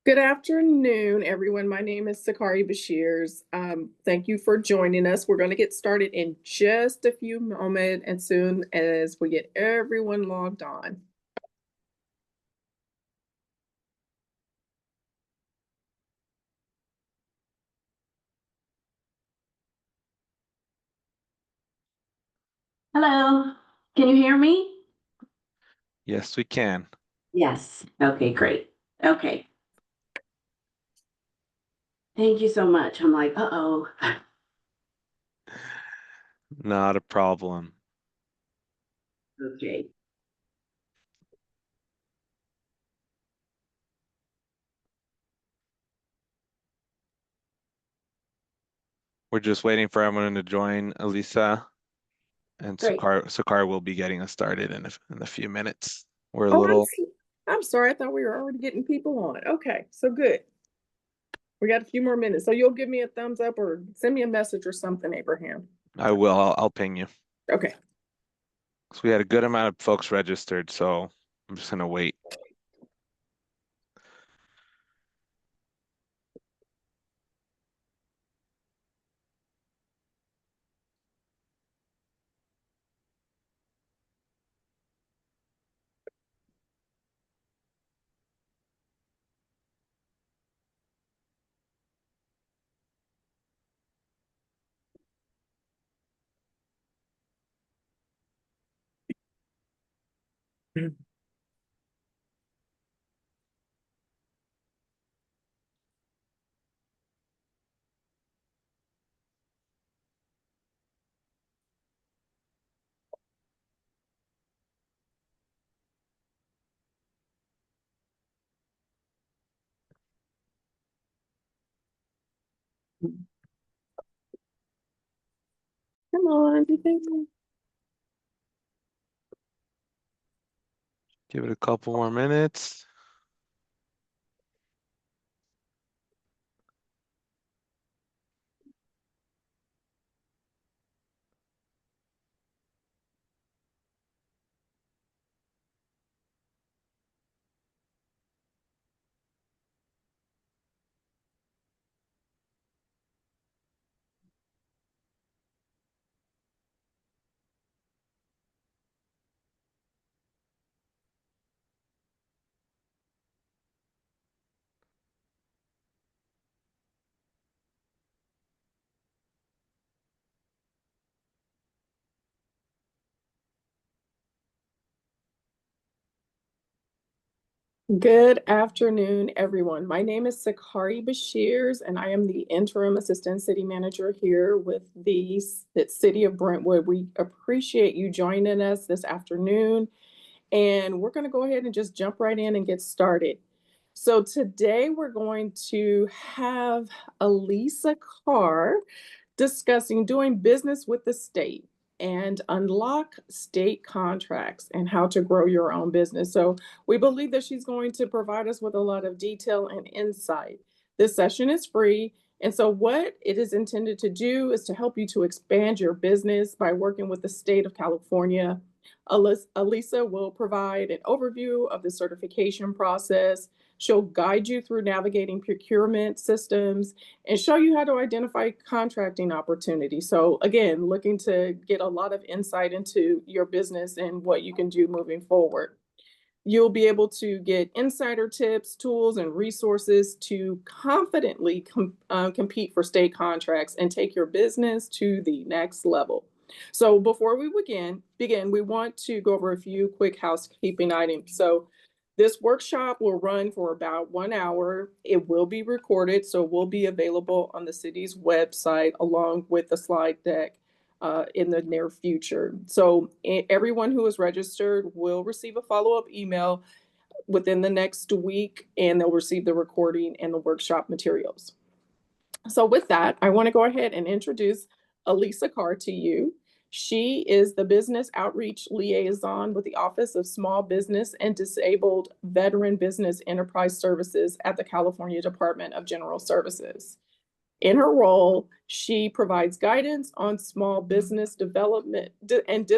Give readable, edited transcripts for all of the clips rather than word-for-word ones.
Good afternoon, everyone. My name is Sakari Bashirs. Thank you for joining us. We're going to get started in just a few moments as soon as we get everyone logged on. Hello, can you hear me? Yes, we can. Yes. Okay, great. Okay. Thank you so much. I'm like, uh-oh. Not a problem. Okay. We're just waiting for everyone to join. Elisa and Great. Sakar will be getting us started in a few minutes. We're a Oh, little, I'm sorry. I thought we were already getting people on. Okay, so good. We got a few more minutes. So you'll give me a thumbs up or send me a message or something, Abraham. I will, I'll ping you. Okay. So we had a good amount of folks registered, so I'm just gonna wait. Come on. You think- Give it a couple more minutes. Good afternoon, everyone. My name is Sakari Bashirs, and I am the interim assistant city manager here with the city of Brentwood. We appreciate you joining us this afternoon, and we're going to go ahead and just jump right in and get started. So today we're going to have Elisa Carr discussing doing business with the state and unlock state contracts and how to grow your own business. So we believe that she's going to provide us with a lot of detail and insight. This session is free. And so, what it is intended to do is to help you to expand your business by working with the state of California. Elisa will provide an overview of the certification process. She'll guide you through navigating procurement systems and show you how to identify contracting opportunities. So, again, looking to get a lot of insight into your business and what you can do moving forward. You'll be able to get insider tips, tools, and resources to confidently compete for state contracts and take your business to the next level. So before we begin, we want to go over a few quick housekeeping items. So this workshop will run for about 1 hour. It will be recorded, so will be available on the city's website along with the slide deck in the near future. So everyone who is registered will receive a follow-up email within the next week, and they'll receive the recording and the workshop materials. So with that, I want to go ahead and introduce Elisa Carr to you. She is the Business Outreach Liaison with the Office of Small Business and Disabled Veteran Business Enterprise Services at the California Department of General Services. In her role, she provides guidance on small business development and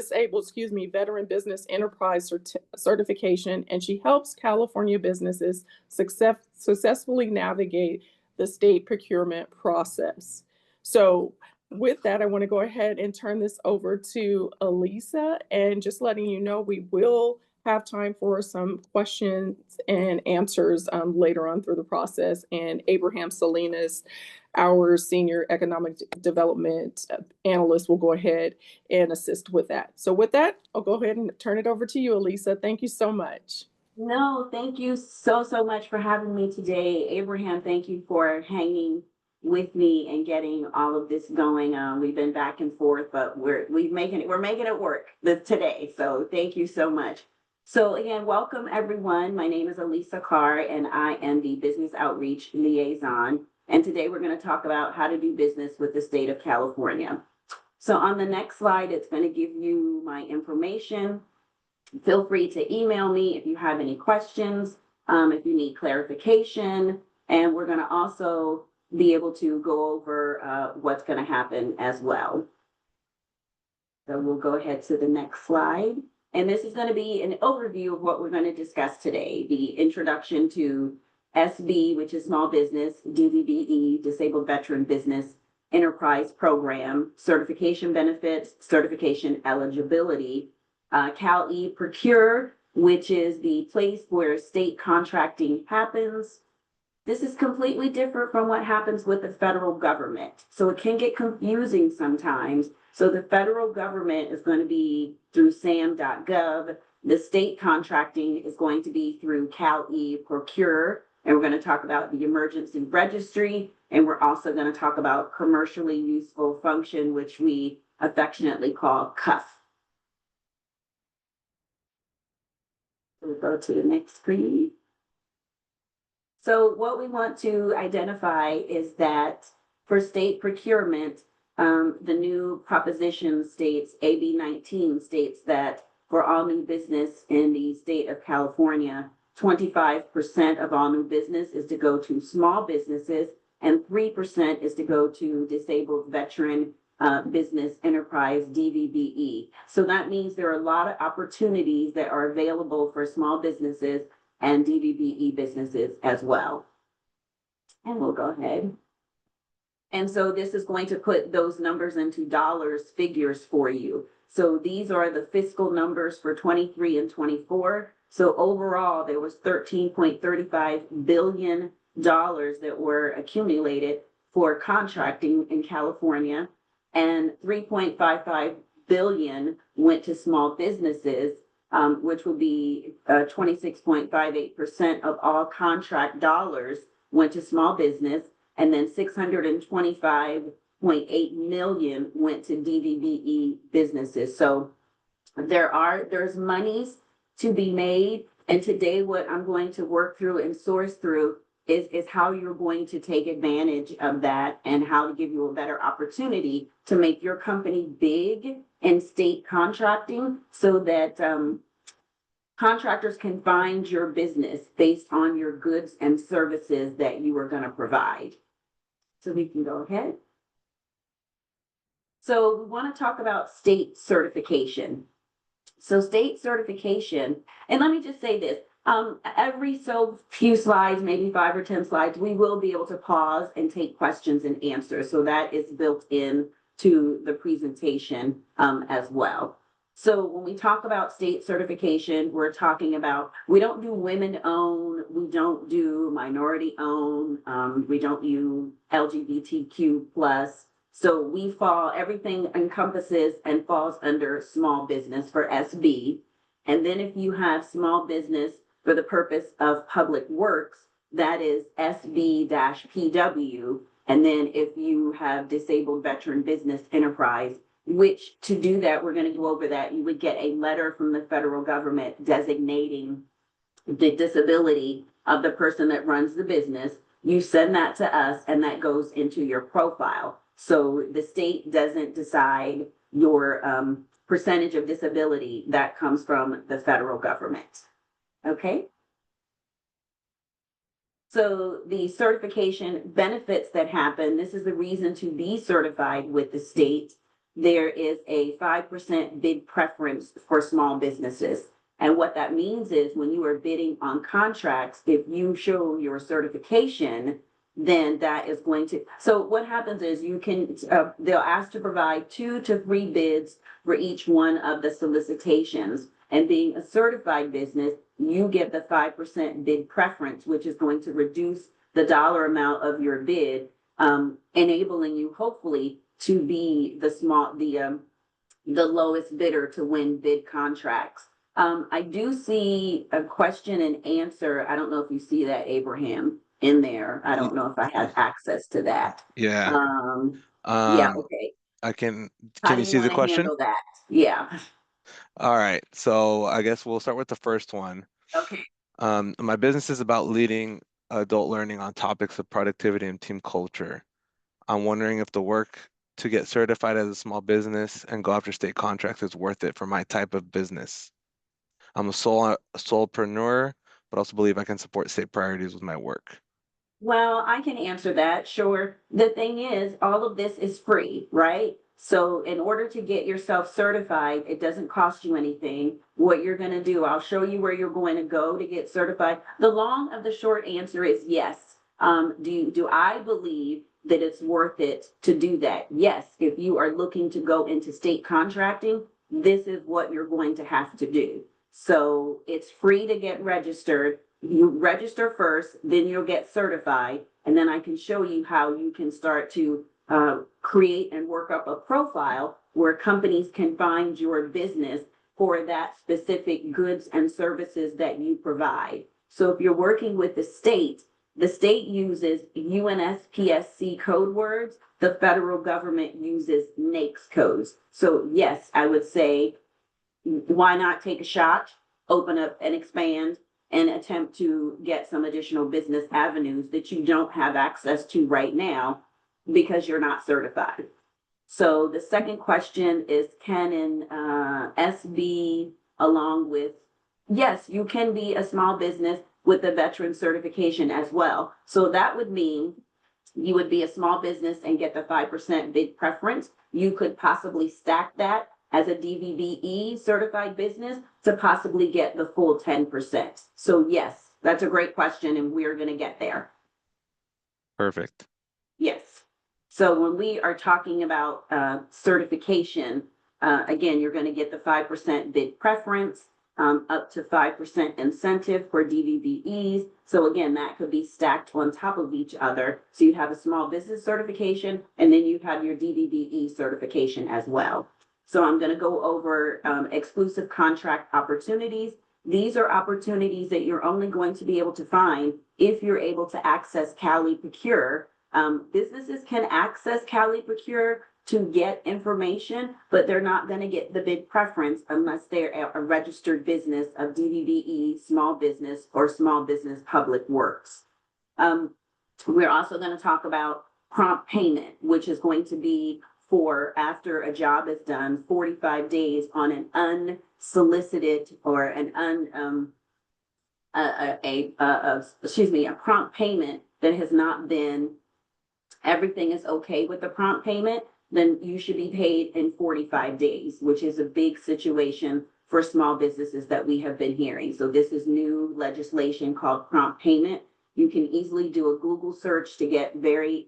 veteran business enterprise certification, and she helps California businesses successfully navigate the state procurement process. So with that, I want to go ahead and turn this over to Elisa, and just letting you know we will have time for some questions and answers later on through the process. And Abraham Salinas, our senior economic development analyst, will go ahead and assist with that. So with that, I'll go ahead and turn it over to you, Elisa. Thank you so much. No, thank you so much for having me today. Abraham, thank you for hanging with me and getting all of this going. We've been back and forth, but we're making it work today. So thank you so much. So again, welcome everyone. My name is Elisa Carr and I am the Business Outreach Liaison. And today we're going to talk about how to do business with the state of California. So on the next slide, it's going to give you my information. Feel free to email me if you have any questions, if you need clarification, and we're going to also be able to go over what's going to happen as well. So we'll go ahead to the next slide. And this is going to be an overview of what we're going to discuss today. The introduction to SB, which is Small Business, DVBE, Disabled Veteran Business Enterprise Program, certification benefits, certification eligibility, Cal-E Procure, which is the place where state contracting happens. This is completely different from what happens with the federal government. So it can get confusing sometimes. So the federal government is going to be through sam.gov. The state contracting is going to be through Cal-E Procure. And we're going to talk about the emergency registry. And we're also going to talk about commercially useful function, which we affectionately call CUF. We'll go to the next screen. So what we want to identify is that for state procurement, the new proposition states, AB 19 states that for all new business in the state of California, 25% of all new business is to go to small businesses and 3% is to go to disabled veteran business enterprise, DVBE. So that means there are a lot of opportunities that are available for small businesses and DVBE businesses as well. And we'll go ahead. And so this is going to put those numbers into dollars figures for you. So these are the fiscal numbers for 23 and 24. So overall, there was $13.35 billion that were accumulated for contracting in California, and 3.55 billion went to small businesses, which would be 26.58% of all contract dollars went to small business, and then 625.8 million went to DVBE businesses. So there's monies to be made, and today what I'm going to work through and source through is how you're going to take advantage of that and how to give you a better opportunity to make your company big in state contracting so that contractors can find your business based on your goods and services that you are going to provide. So we can go ahead. So we want to talk about state certification. So state certification, and let me just say this, every so few slides, maybe 5 or 10 slides, we will be able to pause and take questions and answers. So that is built in to the presentation as well. So when we talk about state certification, we're talking about, we don't do women owned, we don't do minority owned, we don't do LGBTQ plus. So we fall, everything encompasses and falls under small business for SB. And then if you have small business for the purpose of public works, that is SB-PW. And then if you have disabled veteran business enterprise, which to do that, we're going to go over that, you would get a letter from the federal government designating the disability of the person that runs the business. You send that to us and that goes into your profile. So the state doesn't decide your percentage of disability, that comes from the federal government. Okay. So the certification benefits that happen, this is the reason to be certified with the state. There is a 5% bid preference for small businesses. And what that means is when you are bidding on contracts, if you show your certification, then that is going to, so what happens is you can, they'll ask to provide 2 to 3 bids for each one of the solicitations. And being a certified business, you get the 5% bid preference, which is going to reduce the dollar amount of your bid, enabling you hopefully to be the lowest bidder to win bid contracts. I do see a question and answer. I don't know if you see that, Abraham, in there. I don't know if I have access to that. Yeah. Yeah, okay. Can How do you you see the want to question? handle that? Yeah, All right. So I guess we'll start with the first one. okay. My business is about leading adult learning on topics of productivity and team culture. I'm wondering if the work to get certified as a small business and go after state contracts is worth it for my type of business. I'm a solopreneur, but also believe I can support state priorities with my work. Well, I can answer that, sure. The thing is, all of this is free, right? So in order to get yourself certified, it doesn't cost you anything. What you're going to do, I'll show you where you're going to go to get certified. The long of the short answer is yes. Do I believe that it's worth it to do that? Yes. If you are looking to go into state contracting, this is what you're going to have to do. So it's free to get registered. You register first, then you'll get certified, and then I can show you how you can start to create and work up a profile where companies can find your business for that specific goods and services that you provide. So if you're working with the state uses UNSPSC code words, the federal government uses NAICS codes. So yes, I would say, why not take a shot, open up and expand, and attempt to get some additional business avenues that you don't have access to right now because you're not certified. So the second question is, can an SB along with, yes, you can be a small business with a veteran certification as well. So that would mean you would be a small business and get the 5% bid preference. You could possibly stack that as a DVBE certified business to possibly get the full 10%. So yes, that's a great question, and we're going to get there. Perfect. Yes. So when we are talking about certification, again, you're going to get the 5% bid preference, up to 5% incentive for DVBEs. So again, that could be stacked on top of each other. So you'd have a small business certification, and then you'd have your DVBE certification as well. So I'm going to go over exclusive contract opportunities. These are opportunities that you're only going to be able to find if you're able to access Cali Procure. Businesses can access Cali Procure to get information, but they're not going to get the bid preference unless they're a registered business of DVBE, small business, or small business public works. We're also going to talk about prompt payment, which is going to be for after a job is done, 45 days on an unsolicited or an a prompt payment that has not been, everything is okay with the prompt payment, then you should be paid in 45 days, which is a big situation for small businesses that we have been hearing. So this is new legislation called prompt payment. You can easily do a Google search to get very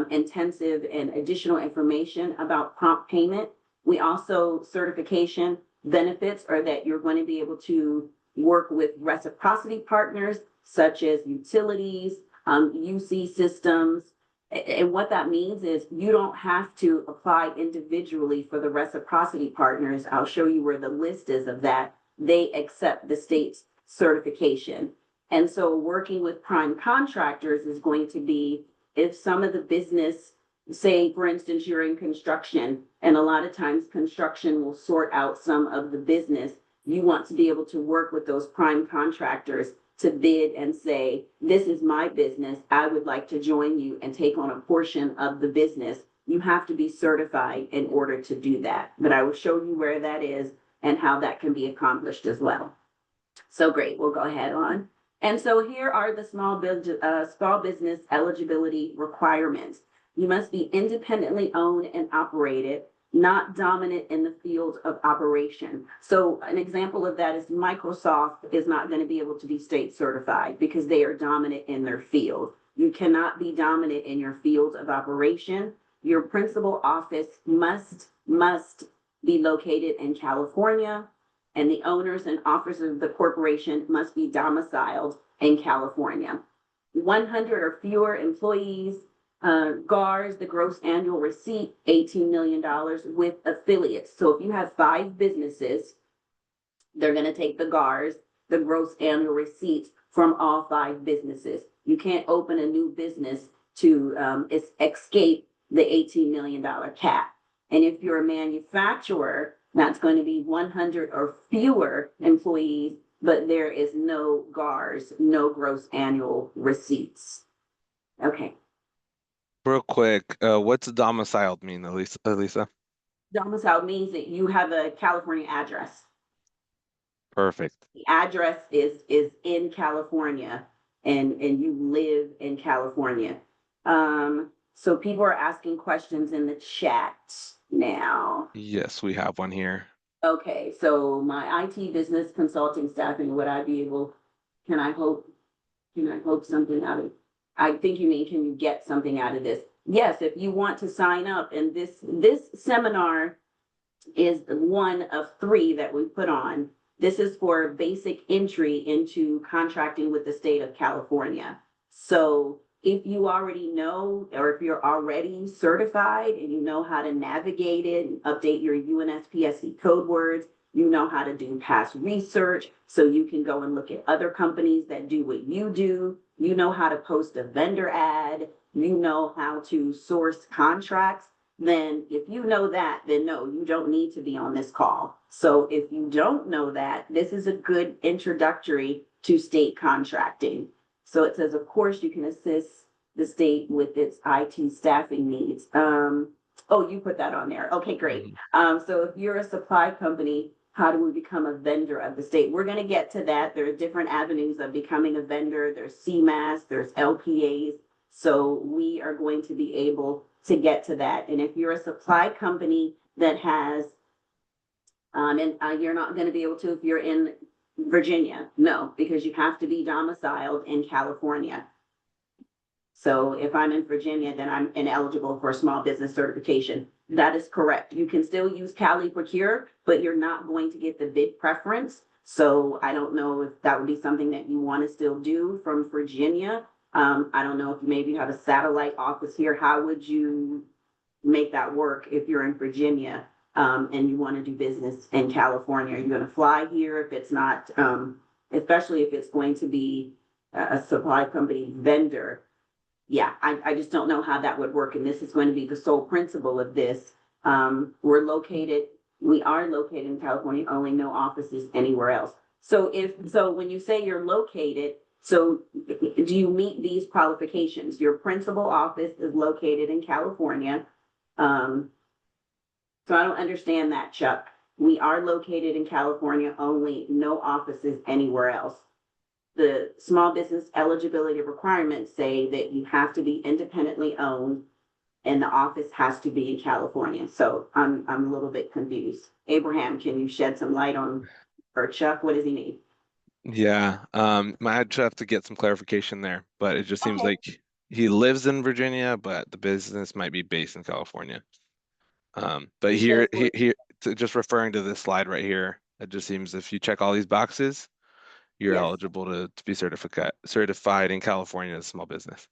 intensive and additional information about prompt payment. We also, certification benefits are that you're going to be able to work with reciprocity partners such as utilities, UC systems. And what that means is you don't have to apply individually for the reciprocity partners. I'll show you where the list is of that. They accept the state's certification. And so working with prime contractors is going to be, if some of the business, say, for instance, you're in construction, and a lot of times construction will sort out some of the business, you want to be able to work with those prime contractors to bid and say, this is my business, I would like to join you and take on a portion of the business. You have to be certified in order to do that. But I will show you where that is and how that can be accomplished as well. So great, we'll go ahead on. And so here are the small business eligibility requirements. You must be independently owned and operated, not dominant in the field of operation. So an example of that is Microsoft is not going to be able to be state certified because they are dominant in their field. You cannot be dominant in your field of operation. Your principal office must be located in California, and the owners and officers of the corporation must be domiciled in California. 100 or fewer employees, GARs, the gross annual receipt, $18 million with affiliates. So if you have 5 businesses, they're going to take the GARs, the gross annual receipts from all 5 businesses. You can't open a new business to escape the $18 million cap. And if you're a manufacturer, that's going to be 100 or fewer employees, but there is no GARs, no gross annual receipts. Okay. Real quick, what's domiciled mean, Elisa? Domicile means that you have a California address. Perfect. The address is in California, and you live in California. So people are asking questions in the chat now. Yes, we have one here. Okay, so my IT business consulting staffing, would I be able, can I hope something out of, I think you mean, can you get something out of this? Yes, if you want to sign up, and this seminar is one of 3 that we put on. This is for basic entry into contracting with the state of California. So if you already know, or if you're already certified and you know how to navigate it and update your UNSPSC code words, you know how to do past research, so you can go and look at other companies that do what you do. You know how to post a vendor ad. You know how to source contracts. Then if you know that, then no, you don't need to be on this call. So if you don't know that, this is a good introductory to state contracting. So it says, of course, you can assist the state with its IT staffing needs. Oh, you put that on there. Okay, great. So if you're a supply company, how do we become a vendor of the state? We're going to get to that. There are different avenues of becoming a vendor. There's CMAS, there's LPAs. So we are going to be able to get to that. And if you're a supply company that has, you're not going to be able to if you're in Virginia, no, because you have to be domiciled in California. So if I'm in Virginia, then I'm ineligible for a small business certification. That is correct. You can still use Cali Procure, but you're not going to get the bid preference. So I don't know if that would be something that you want to still do from Virginia. I don't know if maybe you have a satellite office here. How would you make that work if you're in Virginia and you want to do business in California? Are you going to fly here if it's not, especially if it's going to be a supply company vendor? Yeah, I just don't know how that would work. And this is going to be the sole principle of this. We are located in California, only no offices anywhere else. So when you say you're located, so do you meet these qualifications? Your principal office is located in California. So I don't understand that, Chuck. We are located in California only, no offices anywhere else. The small business eligibility requirements say that you have to be independently owned and the office has to be in California. So I'm a little bit confused. Abraham, can you shed some light on, or Chuck, what does he need? Yeah, might have to get some clarification there, but it just seems Okay. like he lives in Virginia, but the business might be based in California. But here, just referring to this slide right here, it just seems if you check all these boxes, you're Yes. eligible to be certified in California as a small business.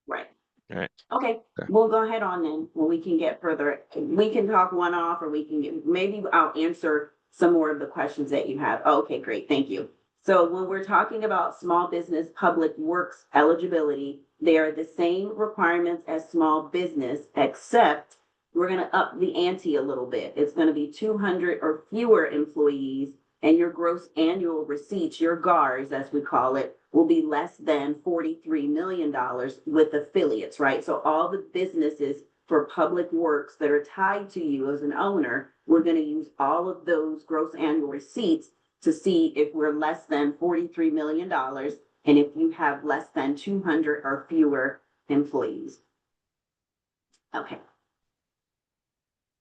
Right. All right. Okay, Okay. we'll go ahead on then. When we can get further, we can talk one off, or maybe I'll answer some more of the questions that you have. Okay, great, thank you. So when we're talking about small business public works eligibility, they are the same requirements as small business, except we're going to up the ante a little bit. It's going to be 200 or fewer employees, and your gross annual receipts, your GARs, as we call it, will be less than $43 million with affiliates, right? So all the businesses for public works that are tied to you as an owner, we're going to use all of those gross annual receipts to see if we're less than $43 million and if you have less than 200 or fewer employees. Okay.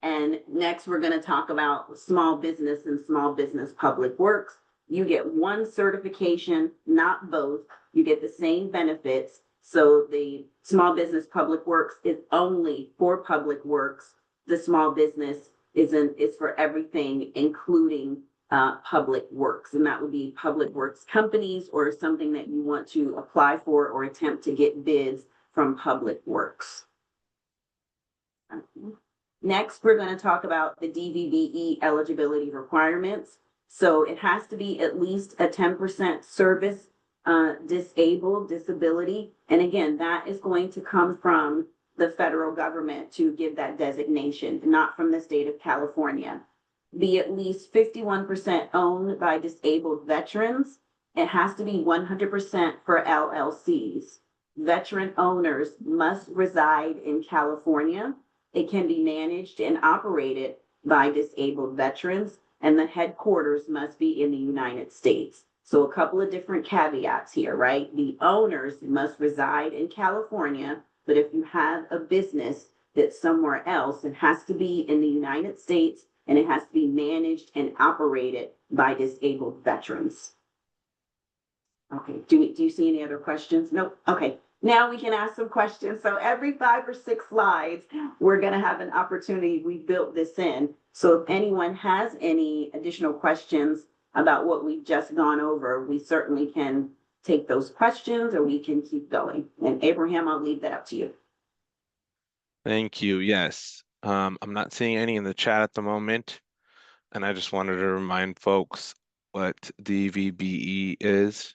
And next, we're going to talk about small business and small business public works. You get one certification, not both. You get the same benefits. So the small business public works is only for public works. The small business is for everything, including public works. And that would be public works companies or something that you want to apply for or attempt to get bids from public works. Next, we're going to talk about the DVBE eligibility requirements. So it has to be at least a 10% service disability. And again, that is going to come from the federal government to give that designation, not from the state of California. Be at least 51% owned by disabled veterans. It has to be 100% for LLCs. Veteran owners must reside in California. It can be managed and operated by disabled veterans, and the headquarters must be in the United States. So a couple of different caveats here, right? The owners must reside in California, but if you have a business that's somewhere else, it has to be in the United States, and it has to be managed and operated by disabled veterans. Okay, do you see any other questions? Nope. Okay. Now we can ask some questions. So every 5 or 6 slides, we're going to have an opportunity. We built this in. So if anyone has any additional questions about what we've just gone over, we certainly can take those questions or we can keep going. And Abraham, I'll leave that up to you. Thank you. Yes. I'm not seeing any in the chat at the moment. And I just wanted to remind folks what DVBE is.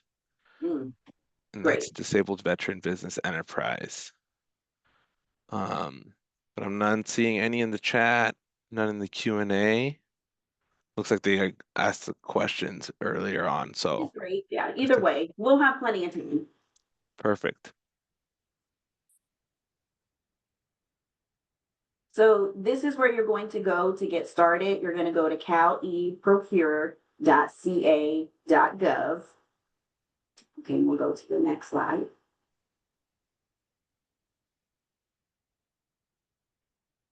And Great. that's Disabled Veteran Business Enterprise. But I'm not seeing any in the chat, none in the Q&A. Looks like they asked the questions earlier on, so. That's great. Yeah, either way, we'll have plenty of time. Perfect. So this is where you're going to go to get started. You're going to go to caleprocure.ca.gov. Okay, we'll go to the next slide.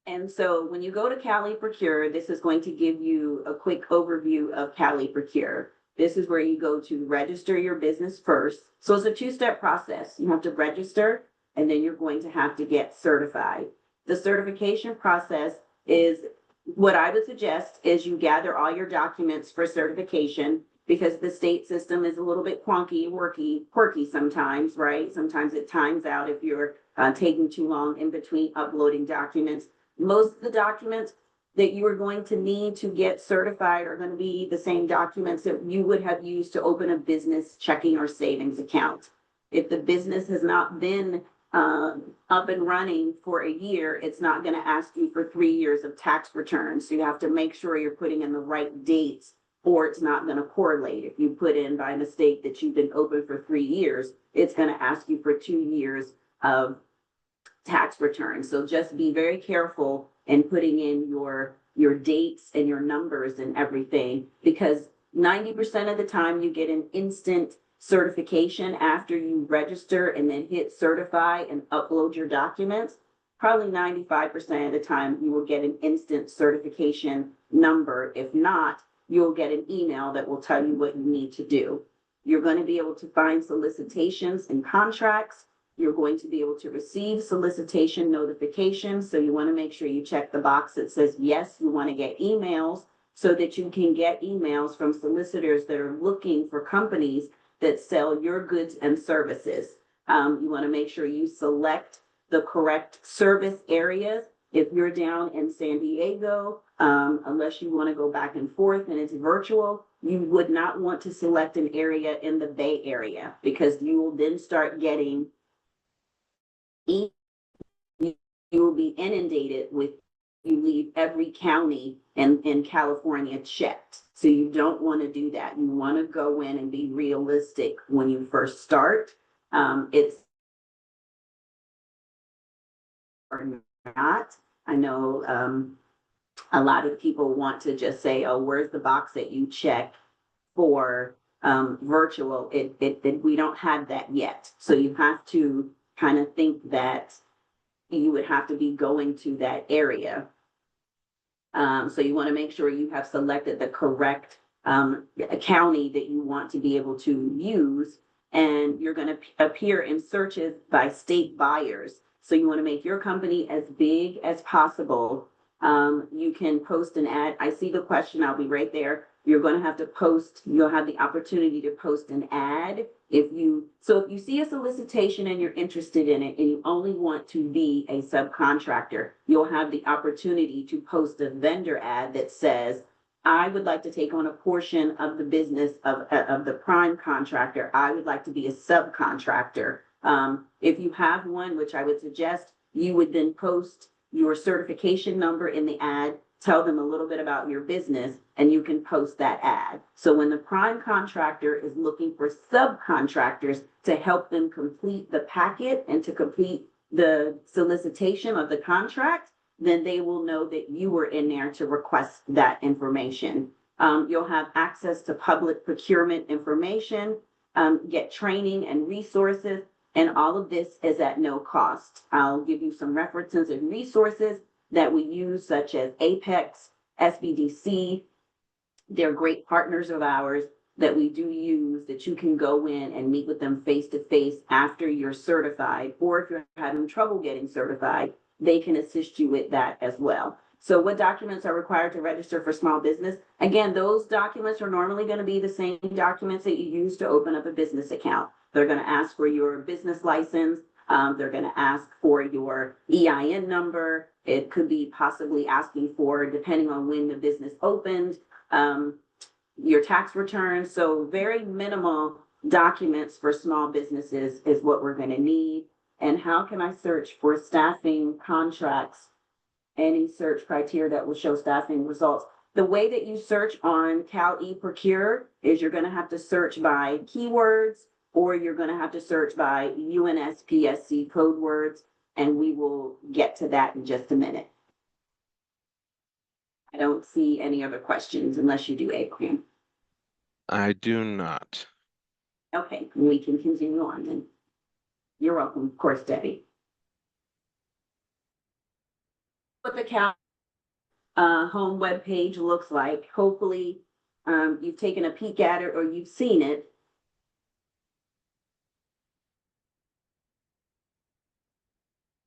And so when you go to Cali Procure, this is going to give you a quick overview of Cali Procure. This is where you go to register your business first. So it's a 2-step process. You have to register, and then you're going to have to get certified. The certification process is what I would suggest is you gather all your documents for certification, because the state system is a little bit quirky sometimes, right? Sometimes it times out if you're taking too long in between uploading documents. Most of the documents that you are going to need to get certified are going to be the same documents that you would have used to open a business checking or savings account. If the business has not been up and running for a year, it's not going to ask you for 3 years of tax returns. So you have to make sure you're putting in the right dates, or it's not going to correlate. If you put in by mistake that you've been open for 3 years, it's going to ask you for 2 years of tax returns. So just be very careful in putting in your dates and your numbers and everything, because 90% of the time you get an instant certification after you register and then hit certify and upload your documents. Probably 95% of the time you will get an instant certification number. If not, you'll get an email that will tell you what you need to do. You're going to be able to find solicitations and contracts. You're going to be able to receive solicitation notifications. So you want to make sure you check the box that says yes, you want to get emails, so that you can get emails from solicitors that are looking for companies that sell your goods and services. You want to make sure you select the correct service areas. If you're down in San Diego, unless you want to go back and forth and it's virtual, you would not want to select an area in the Bay Area, because you will then start getting, you will be inundated with, you leave every county in California checked. So you don't want to do that. You want to go in and be realistic when you first start. It's or not. I know a lot of people want to just say, oh, where's the box that you check for virtual. We don't have that yet. So you have to kind of think that you would have to be going to that area. So you want to make sure you have selected the correct county that you want to be able to use, and you're going to appear in searches by state buyers. So you want to make your company as big as possible. You can post an ad. I see the question. I'll be right there. You're going to have to post. You'll have the opportunity to post an ad if you see a solicitation and you're interested in it and you only want to be a subcontractor, you'll have the opportunity to post a vendor ad that says, I would like to take on a portion of the business of the prime contractor. I would like to be a subcontractor. If you have one, which I would suggest, you would then post your certification number in the ad, tell them a little bit about your business, and you can post that ad. So when the prime contractor is looking for subcontractors to help them complete the packet and to complete the solicitation of the contract, then they will know that you were in there to request that information. You'll have access to public procurement information, get training and resources, and all of this is at no cost. I'll give you some references and resources that we use, such as Apex, SBDC. They're great partners of ours that we do use, that you can go in and meet with them face to face after you're certified, or if you're having trouble getting certified, they can assist you with that as well. So what documents are required to register for small business? Again, those documents are normally going to be the same documents that you use to open up a business account. They're going to ask for your business license. They're going to ask for your EIN number. It could be possibly asking for, depending on when the business opened, your tax return. So very minimal documents for small businesses is what we're going to need. And how can I search for staffing contracts? Any search criteria that will show staffing results. The way that you search on Cal eProcure is you're going to have to search by keywords, or you're going to have to search by UNSPSC code words, and we will get to that in just a minute. I don't see any other questions unless you do, Abraham. I do not. Okay, we can continue on then. You're welcome, of course, Debbie. What the Cal home web page looks like. Hopefully, you've taken a peek at it or you've seen it.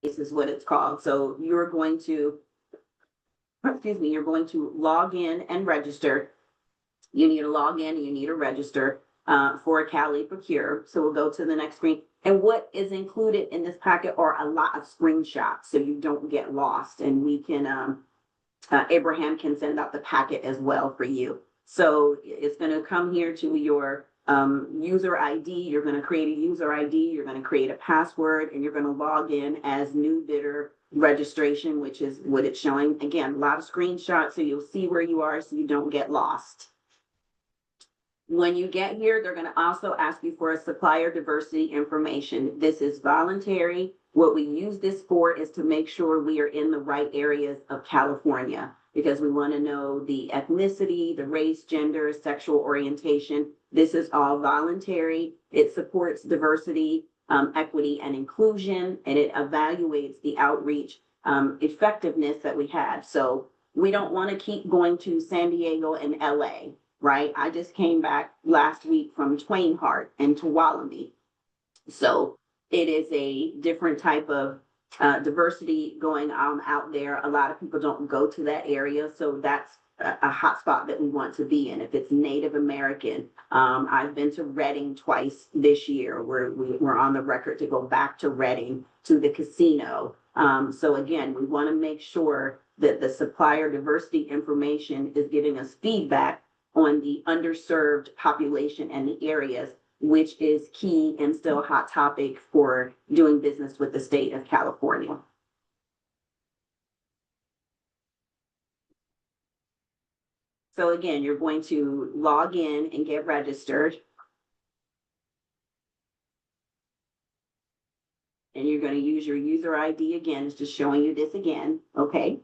This is what it's called. So you're going to, you're going to log in and register. You need to log in and you need to register for a Cal eProcure. So we'll go to the next screen. And what is included in this packet are a lot of screenshots so you don't get lost. And we can, Abraham can send out the packet as well for you. So it's going to come here to your user ID. You're going to create a user ID. You're going to create a password, and you're going to log in as new bidder registration, which is what it's showing. Again, a lot of screenshots, so you'll see where you are so you don't get lost. When you get here, they're going to also ask you for a supplier diversity information. This is voluntary. What we use this for is to make sure we are in the right areas of California, because we want to know the ethnicity, the race, gender, sexual orientation. This is all voluntary. It supports diversity, equity, and inclusion, and it evaluates the outreach effectiveness that we have. So we don't want to keep going to San Diego and LA. Right? I just came back last week from Twain Harte and Tuolumne. So it is a different type of diversity going on out there. A lot of people don't go to that area. So that's a hot spot that we want to be in. If it's Native American, I've been to Redding twice this year. We're on the record to go back to Redding to the casino. So again, we want to make sure that the supplier diversity information is giving us feedback on the underserved population and the areas, which is key and still a hot topic for doing business with the state of California. So again, you're going to log in and get registered. And you're going to use your user ID again. It's just showing you this again, okay?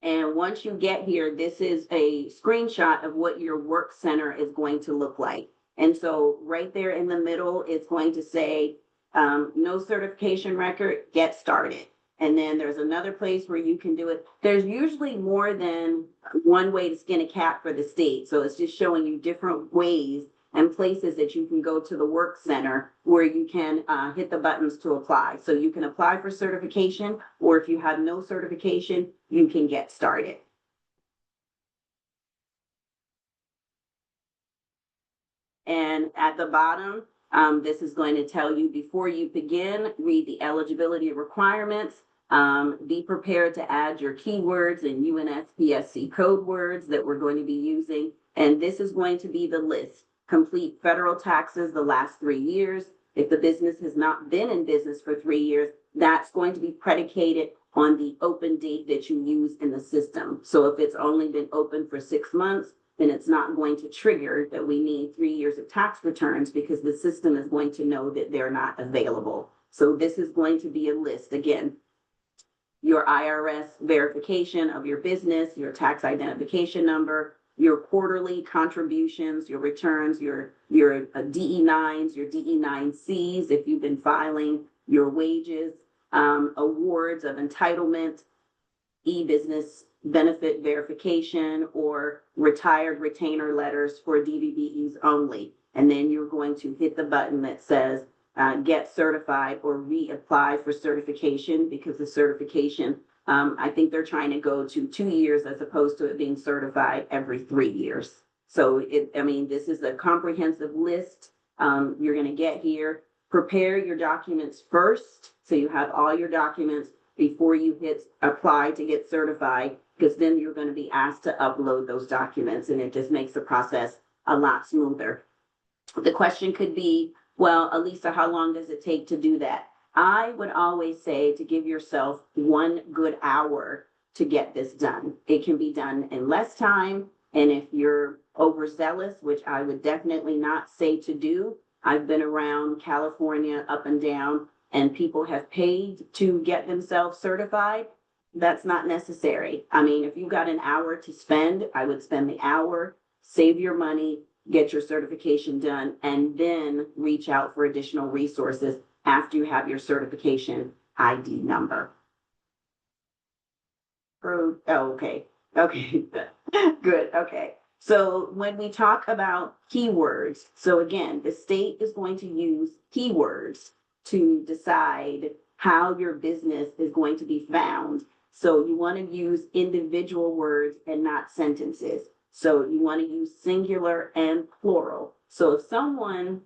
And once you get here, this is a screenshot of what your work center is going to look like. And so right there in the middle, it's going to say, no certification record, get started. And then there's another place where you can do it. There's usually more than one way to skin a cat for the state. So it's just showing you different ways and places that you can go to the work center where you can hit the buttons to apply. So you can apply for certification, or if you have no certification, you can get started. And at the bottom, this is going to tell you before you begin, read the eligibility requirements. Be prepared to add your keywords and UNSPSC code words that we're going to be using. And this is going to be the list. Complete federal taxes the last 3 years. If the business has not been in business for 3 years, that's going to be predicated on the open date that you use in the system. So if it's only been open for 6 months, then it's not going to trigger that we need 3 years of tax returns because the system is going to know that they're not available. So this is going to be a list. Again, your IRS verification of your business, your tax identification number, your quarterly contributions, your returns, your DE9s, your DE9Cs, if you've been filing, your wages, awards of entitlement, e-business benefit verification, or retired retainer letters for DVBEs only. And then you're going to hit the button that says get certified or reapply for certification, because the certification, I think they're trying to go to 2 years as opposed to it being certified every 3 years. So this is a comprehensive list you're going to get here. Prepare your documents first, so you have all your documents before you hit apply to get certified, because then you're going to be asked to upload those documents, and it just makes the process a lot smoother. The question could be, well, Elisa, how long does it take to do that? I would always say to give yourself 1 good hour to get this done. It can be done in less time. And if you're overzealous, which I would definitely not say to do, I've been around California up and down, and people have paid to get themselves certified. That's not necessary. I mean, if you got an hour to spend, I would spend the hour, save your money, get your certification done, and then reach out for additional resources after you have your certification ID number. Okay. Good. Okay. So when we talk about keywords, so again, the state is going to use keywords to decide how your business is going to be found. So you want to use individual words and not sentences. So you want to use singular and plural. So if someone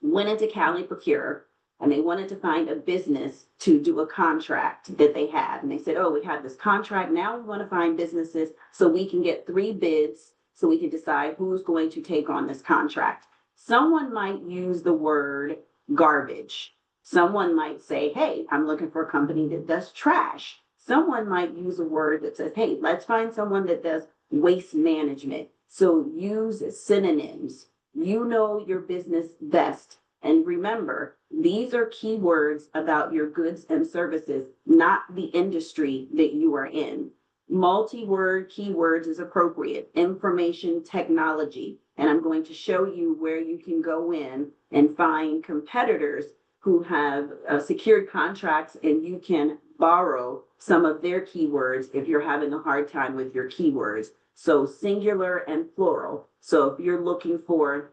went into Cali Procure and they wanted to find a business to do a contract that they had, and they said, oh, we have this contract, now we want to find businesses so we can get 3 bids so we can decide who's going to take on this contract. Someone might use the word garbage. Someone might say, hey, I'm looking for a company that does trash. Someone might use a word that says, hey, let's find someone that does waste management. So use synonyms. You know your business best. And remember, these are keywords about your goods and services, not the industry that you are in. Multi-word keywords is appropriate. Information technology. And I'm going to show you where you can go in and find competitors who have secured contracts, and you can borrow some of their keywords if you're having a hard time with your keywords. So singular and plural. So if you're looking for,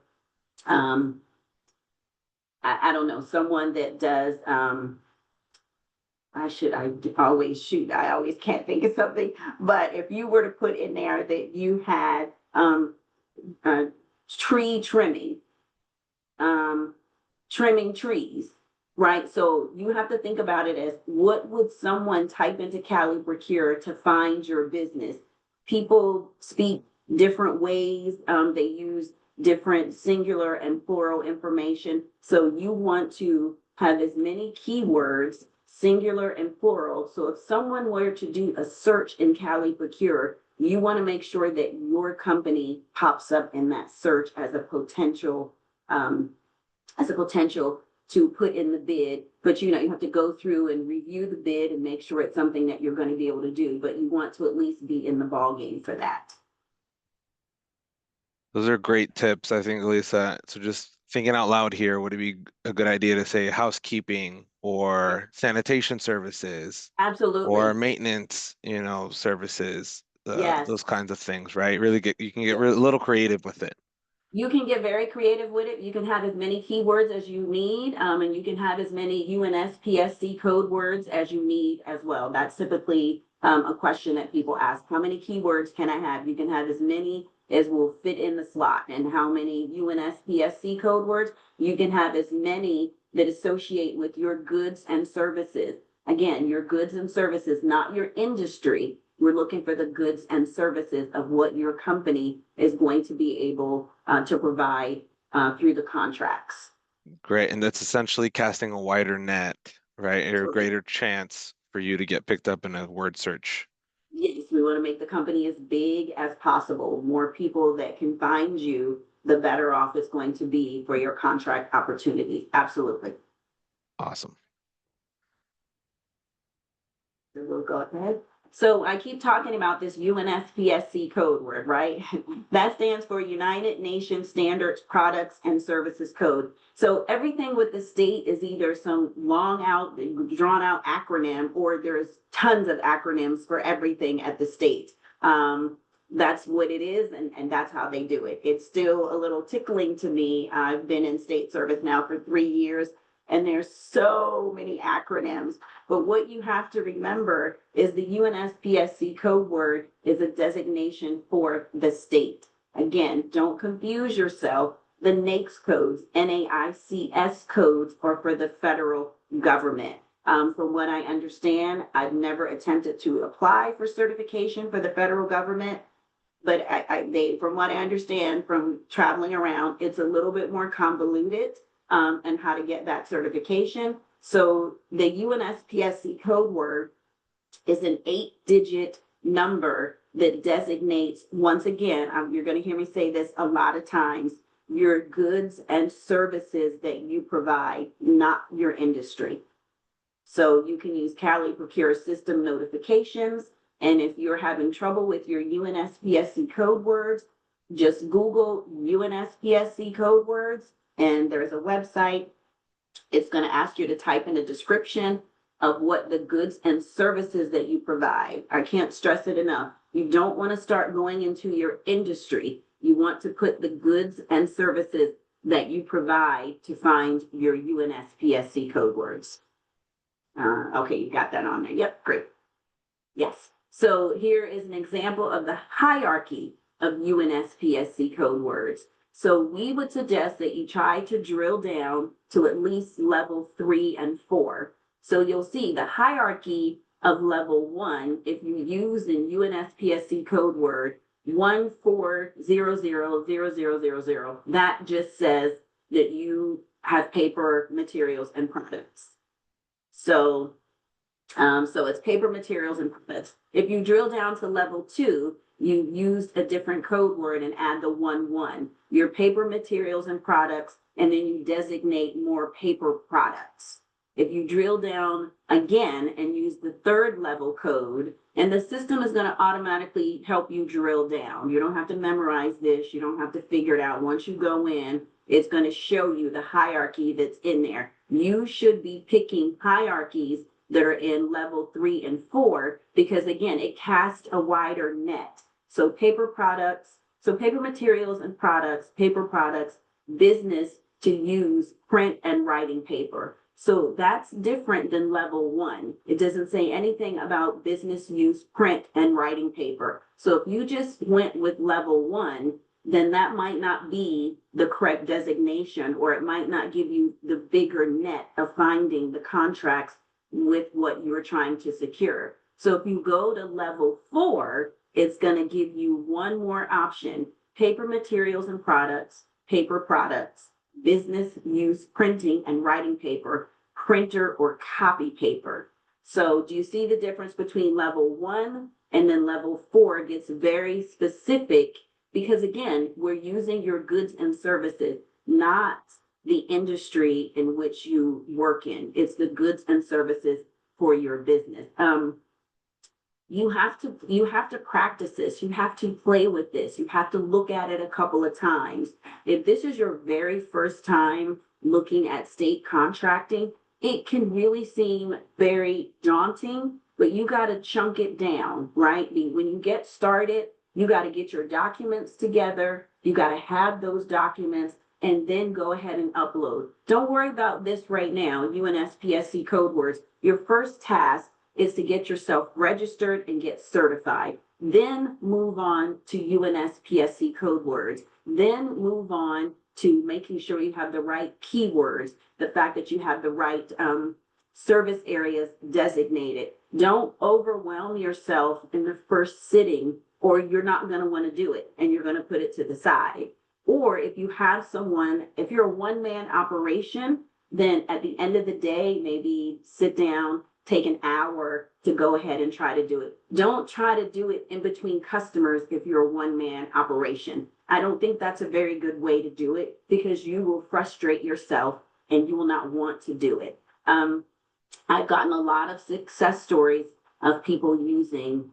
I don't know, someone that does, I always can't think of something. But if you were to put in there that you had tree trimming, trimming trees, right? So you have to think about it as, what would someone type into Cali Procure to find your business? People speak different ways. They use different singular and plural information. So you want to have as many keywords, singular and plural. So if someone were to do a search in Cali Procure, you want to make sure that your company pops up in that search as a potential to put in the bid, but you have to go through and review the bid and make sure it's something that you're going to be able to do, but you want to at least be in the ballgame for that. Those are great tips, I think, Lisa. So just thinking out loud here, would it be a good idea to say housekeeping or sanitation services or Absolutely. maintenance, services, Yes. those kinds of things, right? Really you can get Yes. a little creative with it. You can get very creative with it. You can have as many keywords as you need, and you can have as many UNSPSC code words as you need as well. That's typically a question that people ask. How many keywords can I have? You can have as many as will fit in the slot. And how many UNSPSC code words? You can have as many that associate with your goods and services. Again, your goods and services, not your industry. We're looking for the goods and services of what your company is going to be able to provide through the contracts. Great. And that's essentially casting a wider net, right? Or a Absolutely. greater chance for you to get picked up in a word search. Yes, we want to make the company as big as possible. More people that can find you, the better off it's going to be for your contract opportunities. Absolutely. Awesome. So we'll go ahead. So I keep talking about this UNSPSC code word, right? That stands for United Nations Standards Products and Services Code. So everything with the state is either some long out, drawn out acronym, or there's tons of acronyms for everything at the state. That's what it is, and that's how they do it. It's still a little tickling to me. I've been in state service now for 3 years, and there's so many acronyms. But what you have to remember is the UNSPSC code word is a designation for the state. Again, don't confuse yourself. The NAICS codes, NAICS codes, are for the federal government. From what I understand, I've never attempted to apply for certification for the federal government, but from what I understand from traveling around, it's a little bit more convoluted and how to get that certification. So the UNSPSC code word is an 8-digit number that designates, once again, you're going to hear me say this a lot of times, your goods and services that you provide, not your industry. So you can use Cali Procure System notifications. And if you're having trouble with your UNSPSC code words, just Google UNSPSC code words, and there's a website. It's going to ask you to type in a description of what the goods and services that you provide. I can't stress it enough. You don't want to start going into your industry. You want to put the goods and services that you provide to find your UNSPSC code words. Okay, you got that on there. Yep, great. Yes. So here is an example of the hierarchy of UNSPSC code words. So we would suggest that you try to drill down to at least level 3 and 4. So you'll see the hierarchy of level 1, if you use an UNSPSC code word 14000000, that just says that you have paper, materials, and products. So it's paper, materials, and products. If you drill down to level 2, you used a different code word and add the 11. Your paper, materials, and products, and then you designate more paper products. If you drill down again and use the 3rd level code, and the system is going to automatically help you drill down. You don't have to memorize this. You don't have to figure it out. Once you go in, it's going to show you the hierarchy that's in there. You should be picking hierarchies that are in level 3 and 4, because again, it casts a wider net. So paper materials and products, paper products, business to use print and writing paper. So that's different than level 1. It doesn't say anything about business use print and writing paper. So if you just went with level 1, then that might not be the correct designation, or it might not give you the bigger net of finding the contracts with what you're trying to secure. So if you go to level 4, it's going to give you one more option: paper materials and products, paper products, business use printing and writing paper, printer or copy paper. So do you see the difference between level 1 and then level 4 gets very specific, because again, we're using your goods and services, not the industry in which you work in. It's the goods and services for your business. You have to practice this. You have to play with this. You have to look at it a couple of times. If this is your very first time looking at state contracting, it can really seem very daunting, but you got to chunk it down, right? When you get started, you got to get your documents together. You got to have those documents and then go ahead and upload. Don't worry about this right now, UNSPSC code words. Your first task is to get yourself registered and get certified. Then move on to UNSPSC code words. Then move on to making sure you have the right keywords, the fact that you have the right service areas designated. Don't overwhelm yourself in the first sitting, or you're not going to want to do it and you're going to put it to the side. Or if you have someone, if you're a one-man operation, then at the end of the day, maybe sit down, take an hour to go ahead and try to do it. Don't try to do it in between customers if you're a one-man operation. I don't think that's a very good way to do it, because you will frustrate yourself and you will not want to do it. I've gotten a lot of success stories of people using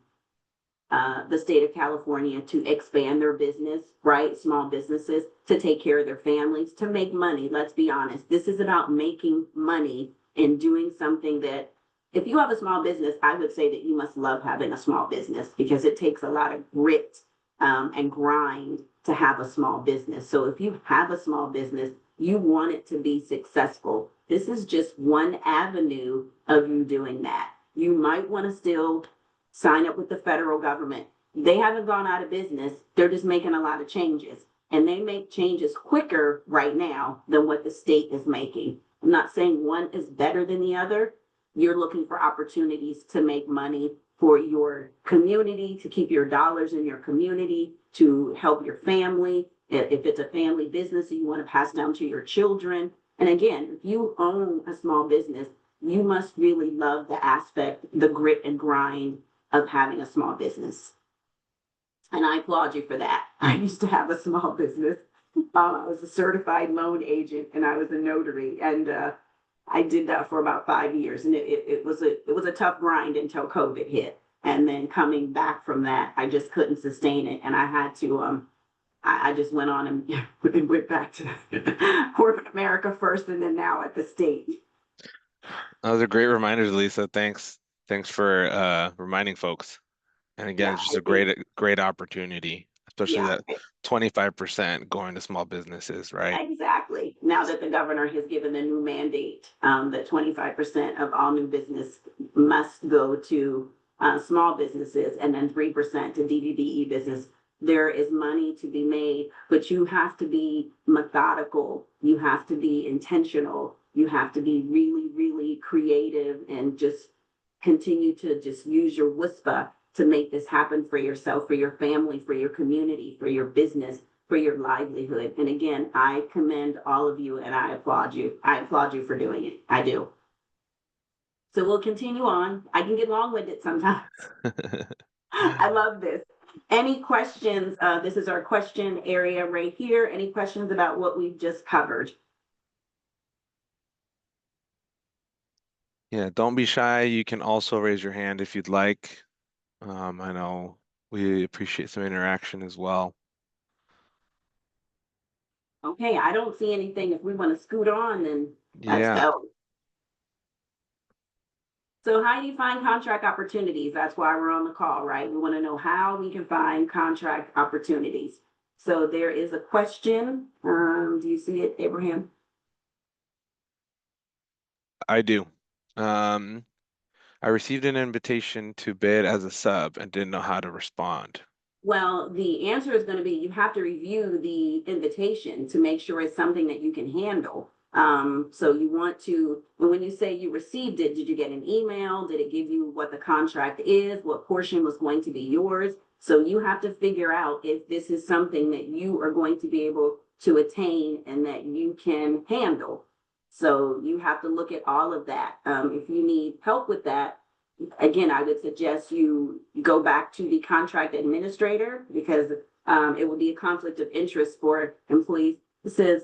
the state of California to expand their business, right? Small businesses, to take care of their families, to make money. Let's be honest. This is about making money and doing something that, if you have a small business, I would say that you must love having a small business, because it takes a lot of grit and grind to have a small business. So if you have a small business, you want it to be successful. This is just one avenue of you doing that. You might want to still sign up with the federal government. They haven't gone out of business. They're just making a lot of changes. And they make changes quicker right now than what the state is making. I'm not saying one is better than the other. You're looking for opportunities to make money for your community, to keep your dollars in your community, to help your family. If it's a family business that you want to pass down to your children. And again, if you own a small business, you must really love the aspect, the grit and grind of having a small business. And I applaud you for that. I used to have a small business. I was a certified loan agent and I was a notary. And I did that for about 5 years. And it was a tough grind until COVID hit. And then coming back from that, I just couldn't sustain it. And I had to, I just went on and went back to corporate America first, and then now at the state. Those are great reminders, Lisa. Thanks. Thanks for reminding folks. And again, Yeah, it's just a great opportunity, especially yeah, that 25% going to small businesses, right? exactly. Now that the governor has given a new mandate, that 25% of all new business must go to small businesses, and then 3% to DDBE business. There is money to be made, but you have to be methodical. You have to be intentional. You have to be really, really creative and just continue to just use your whisper to make this happen for yourself, for your family, for your community, for your business, for your livelihood. And again, I commend all of you and I applaud you. I applaud you for doing it. I do. So we'll continue on. I can get long-winded sometimes. I love this. Any questions? This is our question area right here. Any questions about what we've just covered? Yeah, don't be shy. You can also raise your hand if you'd like. I know we appreciate some interaction as well. Okay, I don't see anything. If we want to scoot on, then let's Yeah, go. So how do you find contract opportunities? That's why we're on the call, right? We want to know how we can find contract opportunities. So there is a question. Do you see it, Abraham? I do. I received an invitation to bid as a sub and didn't know how to respond. Well, the answer is going to be you have to review the invitation to make sure it's something that you can handle. So you want to, and when you say you received it, did you get an email? Did it give you what the contract is? What portion was going to be yours? So you have to figure out if this is something that you are going to be able to attain and that you can handle. So you have to look at all of that. If you need help with that, again, I would suggest you go back to the contract administrator, because it will be a conflict of interest for employees It says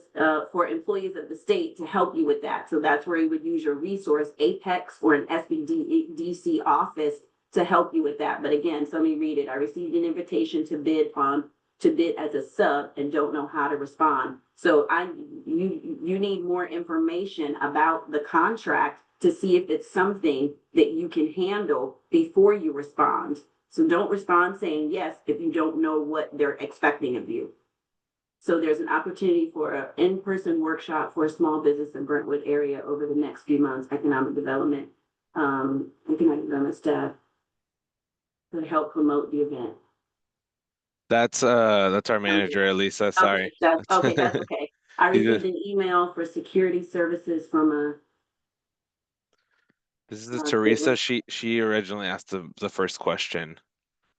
for employees of the state to help you with that. So that's where you would use your resource, Apex or an SBDC office to help you with that. But again, so let me read it. I received an invitation to bid as a sub and don't know how to respond. So you need more information about the contract to see if it's something that you can handle before you respond. So don't respond saying yes if you don't know what they're expecting of you. So there's an opportunity for an in-person workshop for a small business in Brentwood area over the next few months, economic development staff to help promote the event. That's our manager, Elisa. Sorry. That's okay. I You received just- an email for security services from This is business. Teresa. She originally asked the first question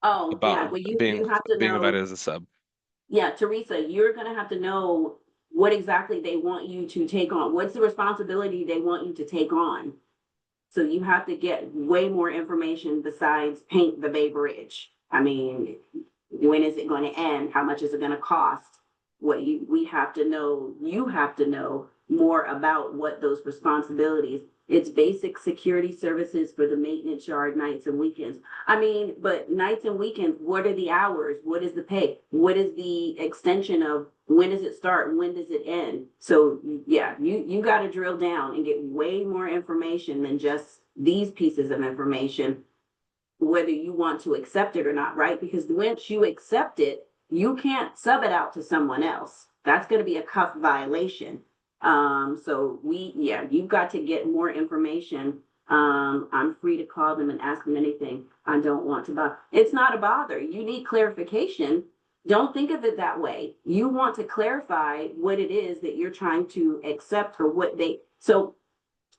Oh, yeah, about well, you being have to being know. invited as a sub. Yeah, Teresa, you're gonna have to know what exactly they want you to take on. What's the responsibility they want you to take on? So you have to get way more information besides paint the Bay Bridge. I mean, when is it going to end? How much is it going to cost? We have to know, you have to know more about what those responsibilities. It's basic security services for the maintenance yard nights and weekends. I mean, but nights and weekends, what are the hours? What is the pay? What is the extension of when does it start? When does it end? So yeah, you got to drill down and get way more information than just these pieces of information, whether you want to accept it or not, right? Because once you accept it, you can't sub it out to someone else. That's going to be a cuff violation. So you've got to get more information. I'm free to call them and ask them anything. I don't want to bother. It's not a bother. You need clarification. Don't think of it that way. You want to clarify what it is that you're trying to accept or so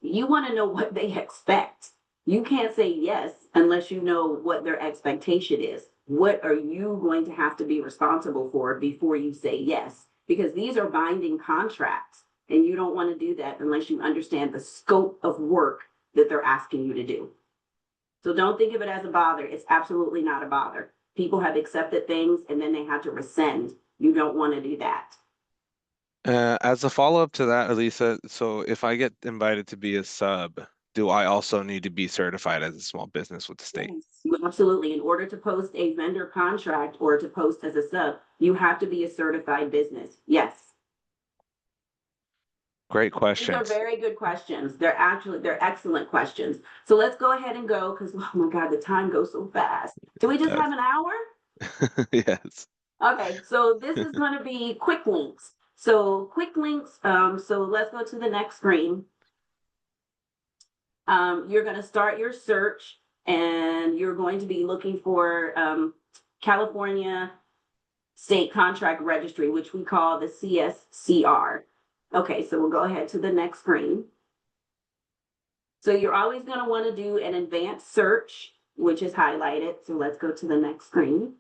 you want to know what they expect. You can't say yes unless you know what their expectation is. What are you going to have to be responsible for before you say yes? Because these are binding contracts, and you don't want to do that unless you understand the scope of work that they're asking you to do. So don't think of it as a bother. It's absolutely not a bother. People have accepted things and then they have to rescind. You don't want to do that. As a follow-up to that, Elisa, so if I get invited to be a sub, do I also need to be certified as a small business with the state? Yes, absolutely. In order to post a vendor contract or to post as a sub, you have to be a certified business. Yes. Great These are questions. very good questions. They're excellent questions. So let's go ahead and go because, oh my God, the time goes so fast. Do we just Yes. have an hour? Yes. Okay, so this is going to be quick links. So quick links, so let's go to the next screen. You're going to start your search and you're going to be looking for California State Contract Registry, which we call the CSCR. Okay, so we'll go ahead to the next screen. So you're always going to want to do an advanced search, which is highlighted. So let's go to the next screen.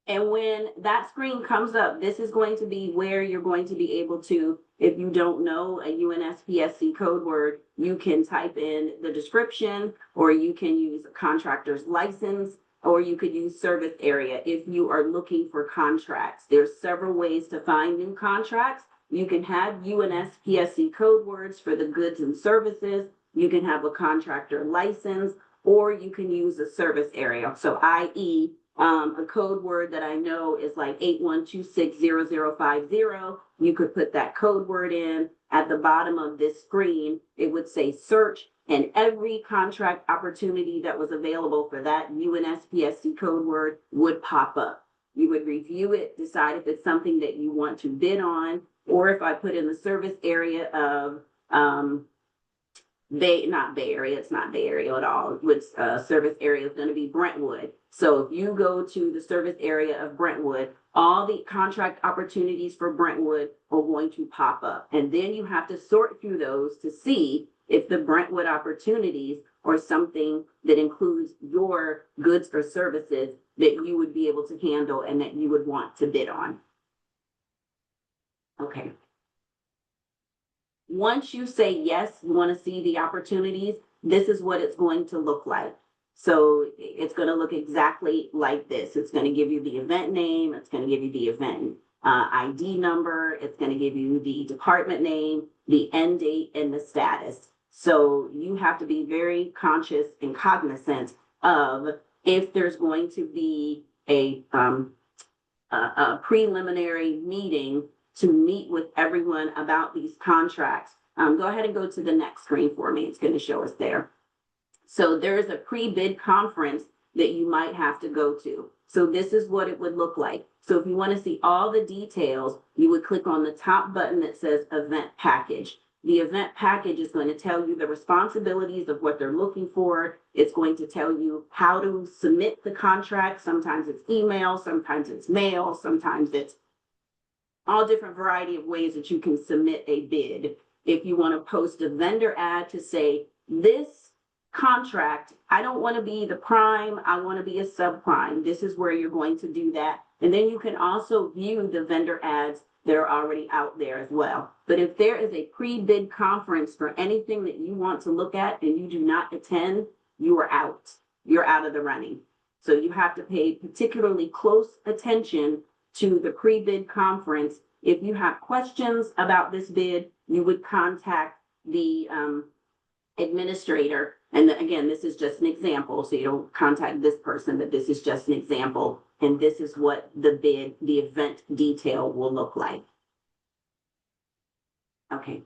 And when that screen comes up, this is going to be where you're going to be able to, if you don't know a UNSPSC code word, you can type in the description, or you can use contractor's license, or you could use service area if you are looking for contracts. There's several ways to find new contracts. You can have UNSPSC code words for the goods and services. You can have a contractor license, or you can use a service area. So i.e., a code word that I know is like 81260050. You could put that code word in. At the bottom of this screen, it would say search, and every contract opportunity that was available for that UNSPSC code word would pop up. You would review it, decide if it's something that you want to bid on, or if I put in the service area of not Bay Area, it's not Bay Area at all. Which service area is going to be Brentwood. So if you go to the service area of Brentwood, all the contract opportunities for Brentwood are going to pop up. And then you have to sort through those to see if the Brentwood opportunities are something that includes your goods or services that you would be able to handle and that you would want to bid on. Okay. Once you say yes, you want to see the opportunities, this is what it's going to look like. So it's going to look exactly like this. It's going to give you the event name. It's going to give you the event ID number. It's going to give you the department name, the end date, and the status. So you have to be very conscious and cognizant of if there's going to be a preliminary meeting to meet with everyone about these contracts. Go ahead and go to the next screen for me. It's going to show us there. So there's a pre-bid conference that you might have to go to. So this is what it would look like. So if you want to see all the details, you would click on the top button that says Event Package. The event package is going to tell you the responsibilities of what they're looking for. It's going to tell you how to submit the contract. Sometimes it's email, sometimes it's mail, sometimes it's all different variety of ways that you can submit a bid. If you want to post a vendor ad to say, this contract, I don't want to be the prime, I want to be a subprime. This is where you're going to do that. And then you can also view the vendor ads that are already out there as well. But if there is a pre-bid conference for anything that you want to look at and you do not attend, you are out. You're out of the running. So you have to pay particularly close attention to the pre-bid conference. If you have questions about this bid, you would contact the administrator. And again, this is just an example, so you don't contact this person, but this is just an example. And this is what the bid, the event detail will look like. Okay.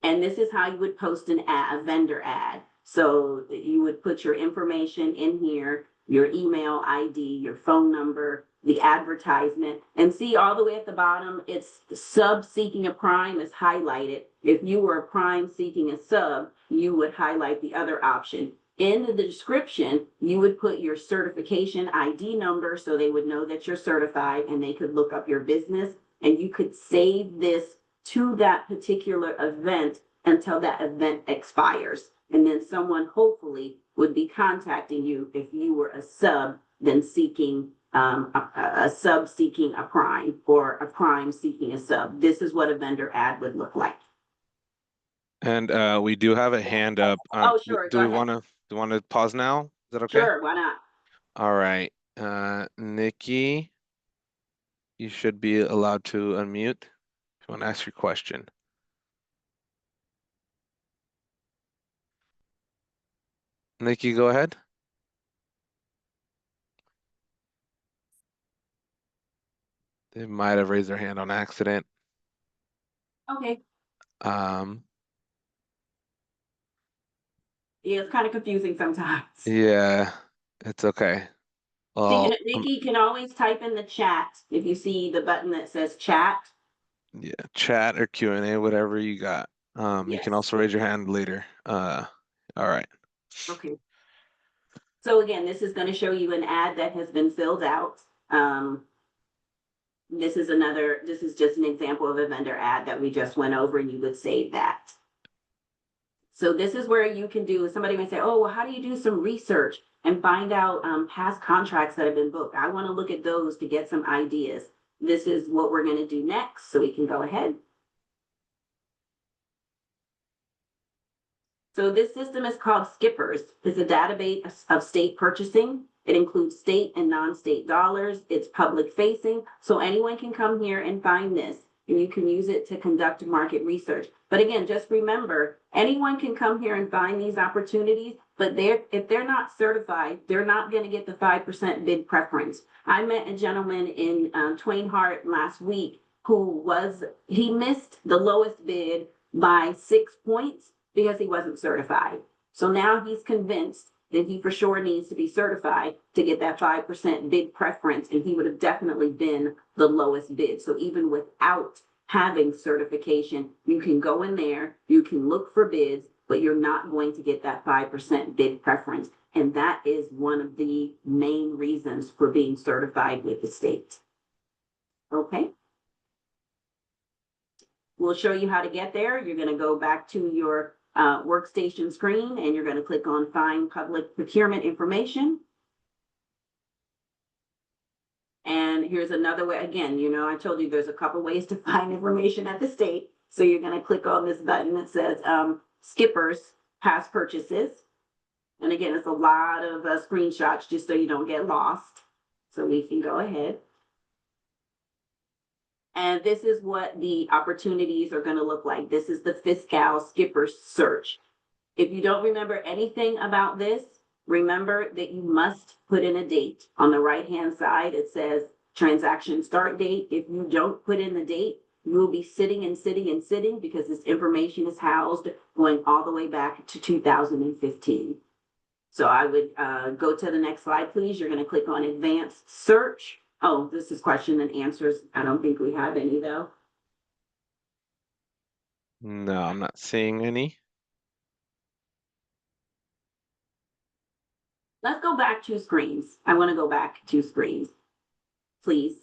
And this is how you would post an ad, a vendor ad. So you would put your information in here, your email ID, your phone number, the advertisement, and see all the way at the bottom, it's sub seeking a prime is highlighted. If you were a prime seeking a sub, you would highlight the other option. In the description, you would put your certification ID number so they would know that you're certified and they could look up your business, and you could save this to that particular event until that event expires. And then someone hopefully would be contacting you if you were a sub, then seeking a sub seeking a prime or a prime seeking a sub. This is what a vendor ad would look like. And we do have a hand up. Oh, sure. Do we want to pause now? Is that okay? Sure, why not? All right. Nikki, you should be allowed to unmute if you want to ask your question. Nikki, go ahead. They might have raised their hand on accident. Okay. Um, Yeah, it's kind of confusing sometimes. yeah, it's okay. Well, Nikki can always type in the chat if you see the button that says chat. yeah, chat or Q&A, whatever you got. You Yes. can also raise your hand later. All right. Okay. So again, this is going to show you an ad that has been filled out. This is just an example of a vendor ad that we just went over, and you would save that. So this is where you can do, somebody may say, oh, well, how do you do some research and find out past contracts that have been booked? I want to look at those to get some ideas. This is what we're going to do next, so we can go ahead. So this system is called Skippers. It's a database of state purchasing. It includes state and non-state dollars. It's public facing, so anyone can come here and find this, and you can use it to conduct market research. But again, just remember, anyone can come here and find these opportunities, but if they're not certified, they're not going to get the 5% bid preference. I met a gentleman in Twain Hart last week he missed the lowest bid by 6 points because he wasn't certified. So now he's convinced that he for sure needs to be certified to get that 5% bid preference, and he would have definitely been the lowest bid. So even without having certification, you can go in there, you can look for bids, but you're not going to get that 5% bid preference. And that is one of the main reasons for being certified with the state. Okay. We'll show you how to get there. You're going to go back to your workstation screen, and you're going to click on Find Public Procurement Information. And here's another way. Again, I told you there's a couple ways to find information at the state. So you're going to click on this button that says Skippers Past Purchases. And again, it's a lot of screenshots just so you don't get lost. So we can go ahead. And this is what the opportunities are going to look like. This is the fiscal skipper search. If you don't remember anything about this, remember that you must put in a date. On the right-hand side, it says transaction start date. If you don't put in the date, you will be sitting and sitting and sitting because this information is housed going all the way back to 2015. So I would go to the next slide, please. You're going to click on advanced search. Oh, this is question and answers. I don't think we have any though. No, I'm not seeing any. Let's go back 2 screens. I want to go back 2 screens, please.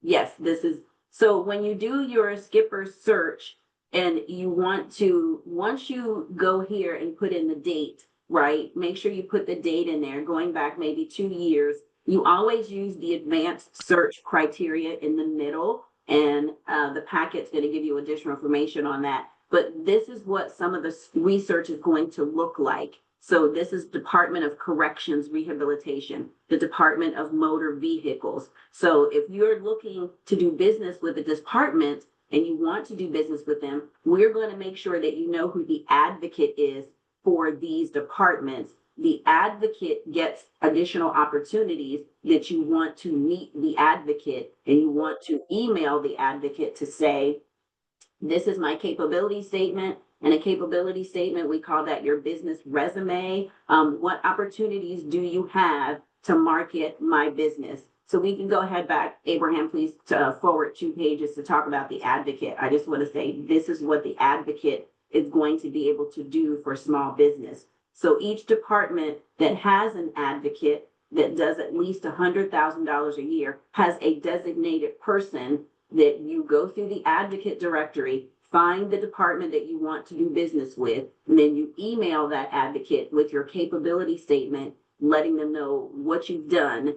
Yes, this is, so when you do your skipper search and you want to, once you go here and put in the date, right? Make sure you put the date in there, going back maybe 2 years. You always use the advanced search criteria in the middle, and the packet's going to give you additional information on that. But this is what some of the research is going to look like. So this is Department of Corrections Rehabilitation, the Department of Motor Vehicles. So if you're looking to do business with a department and you want to do business with them, we're going to make sure that you know who the advocate is for these departments. The advocate gets additional opportunities that you want to meet the advocate, and you want to email the advocate to say, this is my capability statement. And a capability statement, we call that your business resume. What opportunities do you have to market my business? So we can go ahead back, Abraham, please, to forward 2 pages to talk about the advocate. I just want to say this is what the advocate is going to be able to do for small business. So each department that has an advocate that does at least $100,000 a year has a designated person that you go through the advocate directory, find the department that you want to do business with, and then you email that advocate with your capability statement, letting them know what you've done.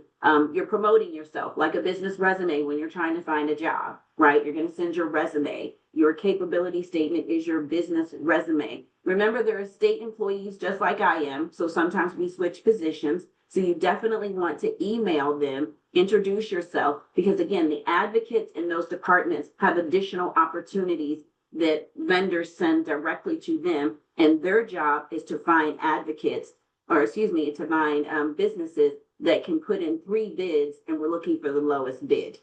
You're promoting yourself like a business resume when you're trying to find a job, right? You're going to send your resume. Your capability statement is your business resume. Remember, there are state employees just like I am, so sometimes we switch positions. So you definitely want to email them, introduce yourself, because again, the advocates in those departments have additional opportunities that vendors send directly to them, and their job is to find advocates, or excuse me, to find businesses that can put in 3 bids, and we're looking for the lowest bid.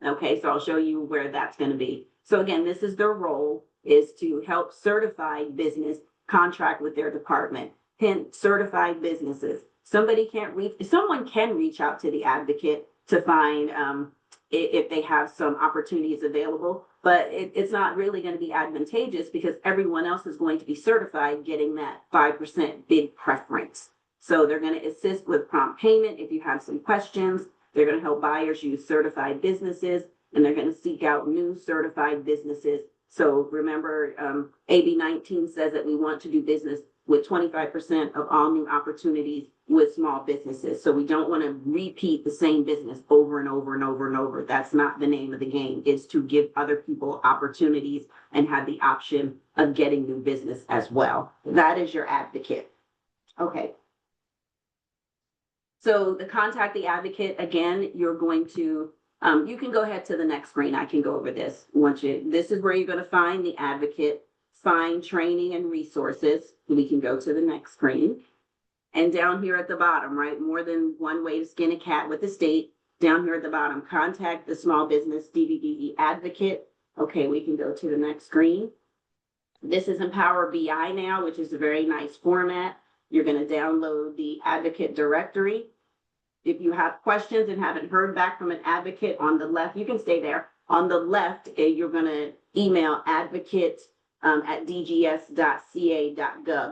Okay, so I'll show you where that's going to be. So again, this is their role, is to help certified business contract with their department. Hence, certified businesses. Someone can reach out to the advocate to find if they have some opportunities available, but it's not really going to be advantageous because everyone else is going to be certified getting that 5% bid preference. So they're going to assist with prompt payment if you have some questions. They're going to help buyers use certified businesses, and they're going to seek out new certified businesses. So remember, AB 19 says that we want to do business with 25% of all new opportunities with small businesses. So we don't want to repeat the same business over and over and over and over. That's not the name of the game. It's to give other people opportunities and have the option of getting new business as well. That is your advocate. Okay. So the contact the advocate, again, you're going to, you can go ahead to the next screen. I can go over this. This is where you're going to find the advocate, find training and resources. We can go to the next screen. And down here at the bottom, right, more than one way to skin a cat with the state. Down here at the bottom, contact the small business DBDE advocate. Okay, we can go to the next screen. This is in Power BI now, which is a very nice format. You're going to download the advocate directory. If you have questions and haven't heard back from an advocate, on the left, you can stay there. On the left, you're going to email advocate at dgs.ca.gov.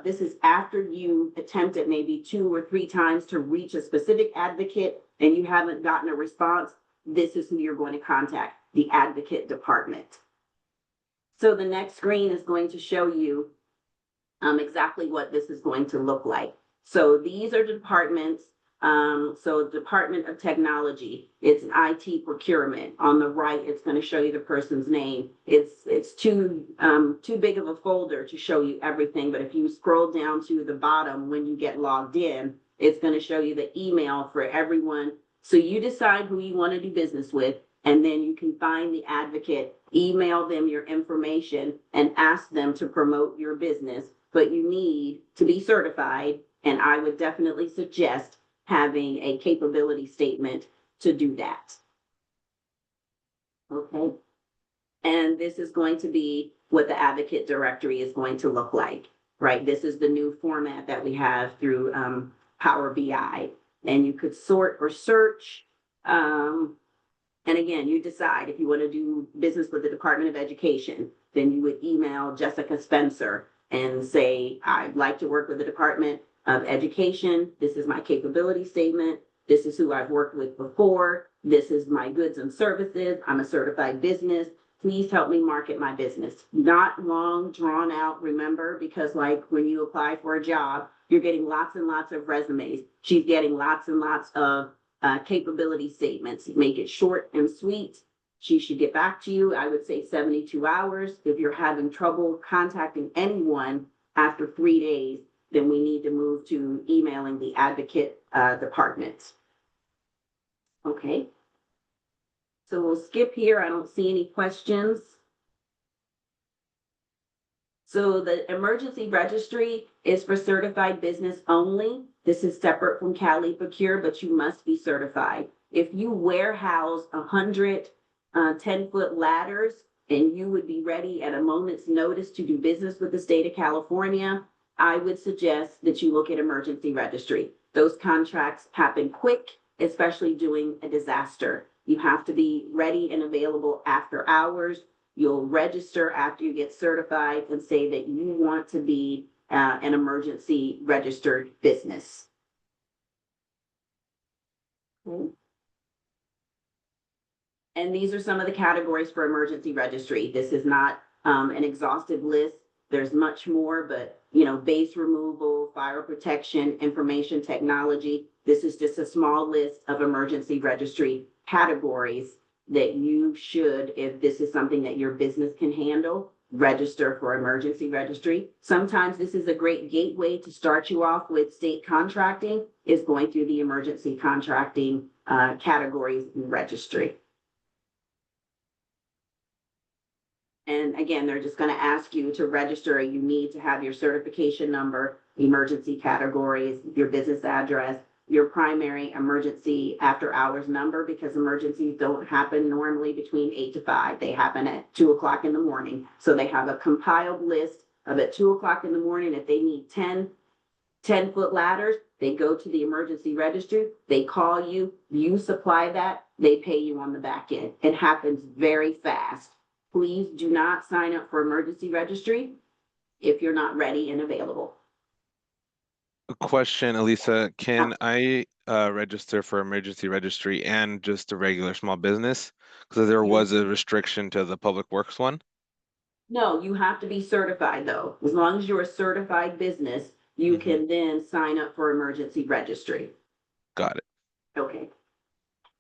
This is after you attempted maybe 2 or 3 times to reach a specific advocate and you haven't gotten a response. This is who you're going to contact, the advocate department. So the next screen is going to show you exactly what this is going to look like. So these are departments. So Department of Technology, it's an IT procurement. On the right, it's going to show you the person's name. It's too big of a folder to show you everything, but if you scroll down to the bottom when you get logged in, it's going to show you the email for everyone. So you decide who you want to do business with, and then you can find the advocate, email them your information, and ask them to promote your business. But you need to be certified, and I would definitely suggest having a capability statement to do that. Okay. And this is going to be what the advocate directory is going to look like, right? This is the new format that we have through Power BI. And you could sort or search. And again, you decide if you want to do business with the Department of Education, then you would email Jessica Spencer and say, I'd like to work with the Department of Education. This is my capability statement. This is who I've worked with before. This is my goods and services. I'm a certified business. Please help me market my business. Not long, drawn out, remember, because like when you apply for a job, you're getting lots and lots of resumes. She's getting lots and lots of capability statements. Make it short and sweet. She should get back to you. I would say 72 hours. If you're having trouble contacting anyone after 3 days, then we need to move to emailing the advocate department. Okay. So we'll skip here. I don't see any questions. So the emergency registry is for certified business only. This is separate from Cali Procure, but you must be certified. If you warehouse 100 10-foot ladders and you would be ready at a moment's notice to do business with the state of California, I would suggest that you look at emergency registry. Those contracts happen quick, especially during a disaster. You have to be ready and available after hours. You'll register after you get certified and say that you want to be an emergency registered business. Okay. And these are some of the categories for emergency registry. This is not an exhaustive list. There's much more, but base removal, fire protection, information technology. This is just a small list of emergency registry categories that you should, if this is something that your business can handle, register for emergency registry. Sometimes this is a great gateway to start you off with state contracting, is going through the emergency contracting categories and registry. And again, they're just going to ask you to register. You need to have your certification number, emergency categories, your business address, your primary emergency after hours number, because emergencies don't happen normally between 8 to 5. They happen at 2 o'clock in the morning. So they have a compiled list of at 2 o'clock in the morning, if they need 10-foot ladders, they go to the emergency registry, they call you, you supply that, they pay you on the back end. It happens very fast. Please do not sign up for emergency registry if you're not ready and available. A question, Elisa, can I register for emergency registry and just a regular small business? Because there was a restriction to the public works one. No, you have to be certified though. As long as you're a certified business, you can then sign up for emergency registry. Got it. Okay.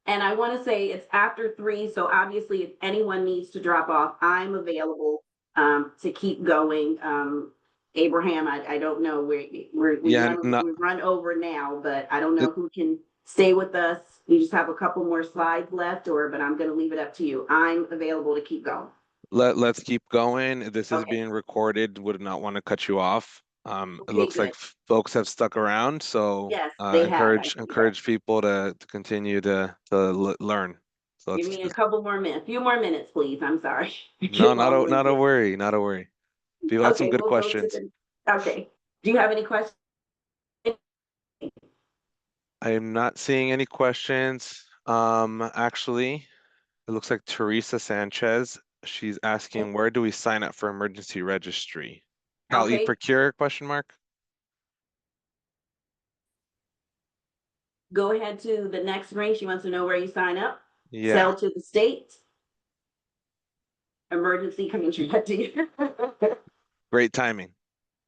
And I want to say it's after 3. So obviously if anyone needs to drop off, I'm available to keep going. Abraham, I don't know, we run over now, but I don't know who can stay with us. We just have a couple more slides left, but I'm going to leave it up to you. I'm available to keep going. Let's keep going. This is Okay. being recorded. Would not want to cut you off. Okay, it looks good. like folks have stuck around, so Yes, they have. encourage people to continue to learn. So Give me a couple more minutes, a few more minutes, please. I'm sorry. No, not a worry, not a worry. People had some good we'll questions. Okay. Do you have any questions? I am not seeing any questions. Actually, it looks like Teresa Sanchez. She's asking, where do we sign up for emergency registry? Cali Procure, question mark? Go ahead to the next screen. She wants to know where you sign up. Yeah. Sell to the state. Emergency contracting. Great timing.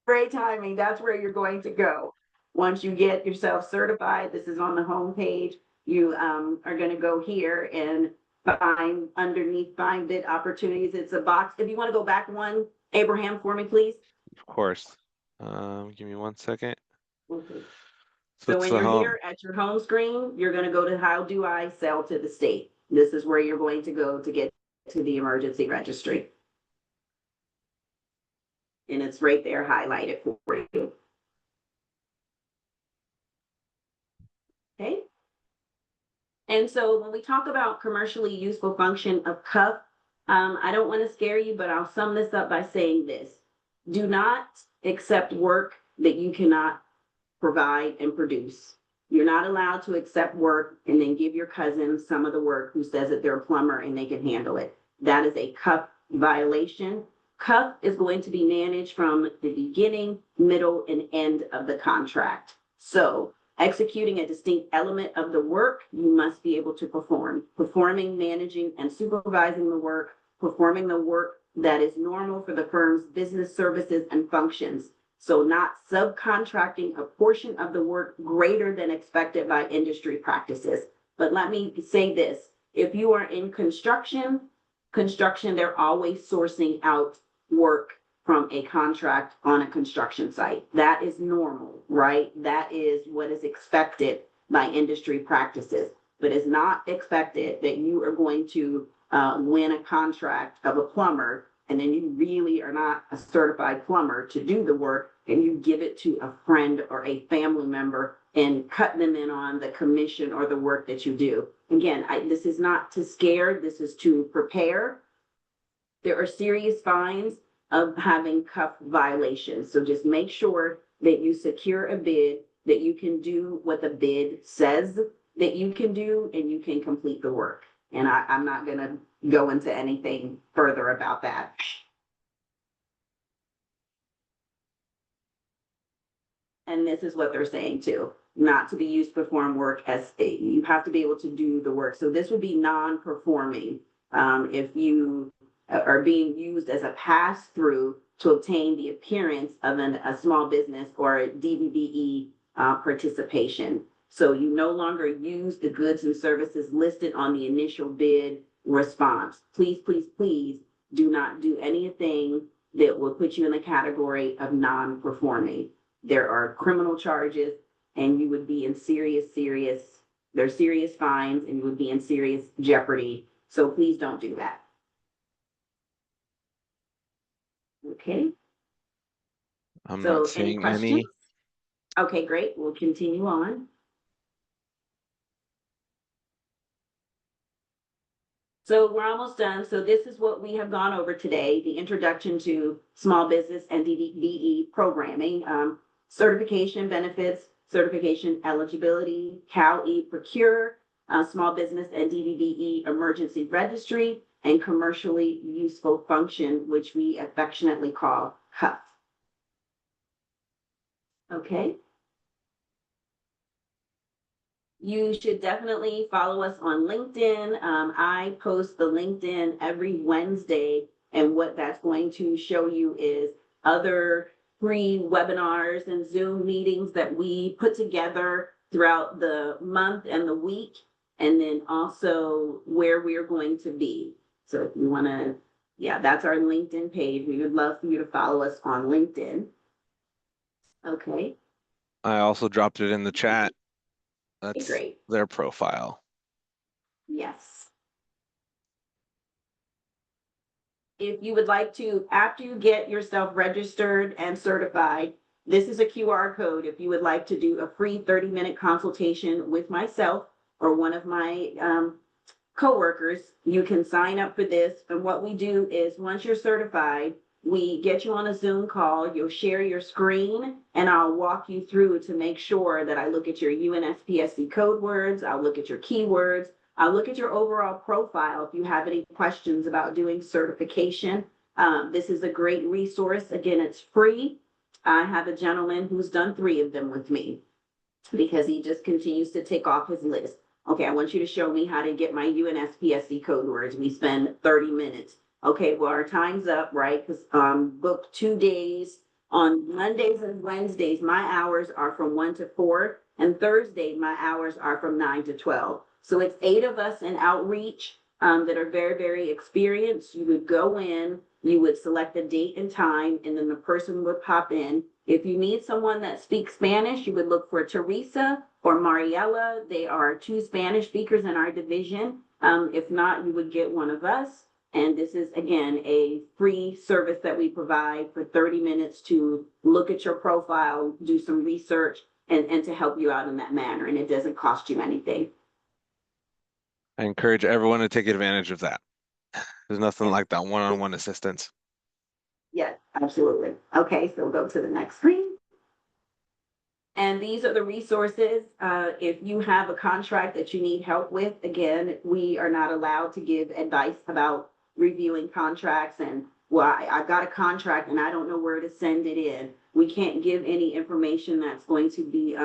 Great timing. That's where you're going to go. Once you get yourself certified, this is on the home page. You are going to go here and find underneath find bid opportunities. It's a box. If you want to go back one, Abraham, for me, please. Of course. Give me 1 second. Okay. So when you're here at your home screen, you're going to go to how do I sell to the state? This is where you're going to go to get to the emergency registry. And it's right there highlighted for you. Okay. And so when we talk about commercially useful function of CUF, I don't want to scare you, but I'll sum this up by saying this. Do not accept work that you cannot provide and produce. You're not allowed to accept work and then give your cousin some of the work who says that they're a plumber and they can handle it. That is a CUF violation. CUF is going to be managed from the beginning, middle, and end of the contract. So executing a distinct element of the work, you must be able to perform. Performing, managing, and supervising the work, performing the work that is normal for the firm's business services and functions. So not subcontracting a portion of the work greater than expected by industry practices. But let me say this, if you are in construction, they're always sourcing out work from a contract on a construction site. That is normal, right? That is what is expected by industry practices, but it's not expected that you are going to win a contract of a plumber and then you really are not a certified plumber to do the work and you give it to a friend or a family member and cut them in on the commission or the work that you do. Again, this is not to scare, this is to prepare. There are serious fines of having CUF violations. So just make sure that you secure a bid, that you can do what the bid says that you can do, and you can complete the work. And I'm not going to go into anything further about that. And this is what they're saying too, not to be used to perform work as you have to be able to do the work. So this would be non-performing if you are being used as a pass-through to obtain the appearance of a small business or a DBBE participation. So you no longer use the goods and services listed on the initial bid response. Please, please, please do not do anything that will put you in the category of non-performing. There are criminal charges and you would be in there's serious fines and you would be in serious jeopardy. So please don't do that. Okay. I'm So not any seeing questions? any. Okay, great. We'll continue on. So we're almost done. So this is what we have gone over today, the introduction to small business and DBE programming, certification benefits, certification eligibility, CalE Procure, small business and DBE emergency registry, and commercially useful function, which we affectionately call CUF. Okay. You should definitely follow us on LinkedIn. I post the LinkedIn every Wednesday, and what that's going to show you is other free webinars and Zoom meetings that we put together throughout the month and the week, and then also where we are going to be. So if you want to, yeah, that's our LinkedIn page. We would love for you to follow us on LinkedIn. Okay. I also dropped it in the chat. That's Great. their profile. Yes. If you would like to, after you get yourself registered and certified, this is a QR code. If you would like to do a free 30-minute consultation with myself or one of my coworkers, you can sign up for this. And what we do is once you're certified, we get you on a Zoom call, you'll share your screen, and I'll walk you through to make sure that I look at your UNSPSC code words, I'll look at your keywords, I'll look at your overall profile if you have any questions about doing certification. This is a great resource. Again, it's free. I have a gentleman who's done 3 of them with me because he just continues to tick off his list. Okay, I want you to show me how to get my UNSPSC code words. We spend 30 minutes. Okay, well, our time's up, right? Because booked 2 days. On Mondays and Wednesdays, my hours are from 1 to 4. And Thursday, my hours are from 9 to 12. So it's 8 of us in outreach that are very, very experienced. You would go in, you would select a date and time, and then the person would pop in. If you need someone that speaks Spanish, you would look for Teresa or Mariela. They are 2 Spanish speakers in our division. If not, you would get one of us. And this is, again, a free service that we provide for 30 minutes to look at your profile, do some research, and to help you out in that manner. And it doesn't cost you anything. I encourage everyone to take advantage of that. There's nothing Yes, like that one-on-one assistance. yes, absolutely. Okay, so go to the next screen. And these are the resources. If you have a contract that you need help with, again, we are not allowed to give advice about reviewing contracts and, well, I've got a contract and I don't know where to send it in. We can't give any information that's going to be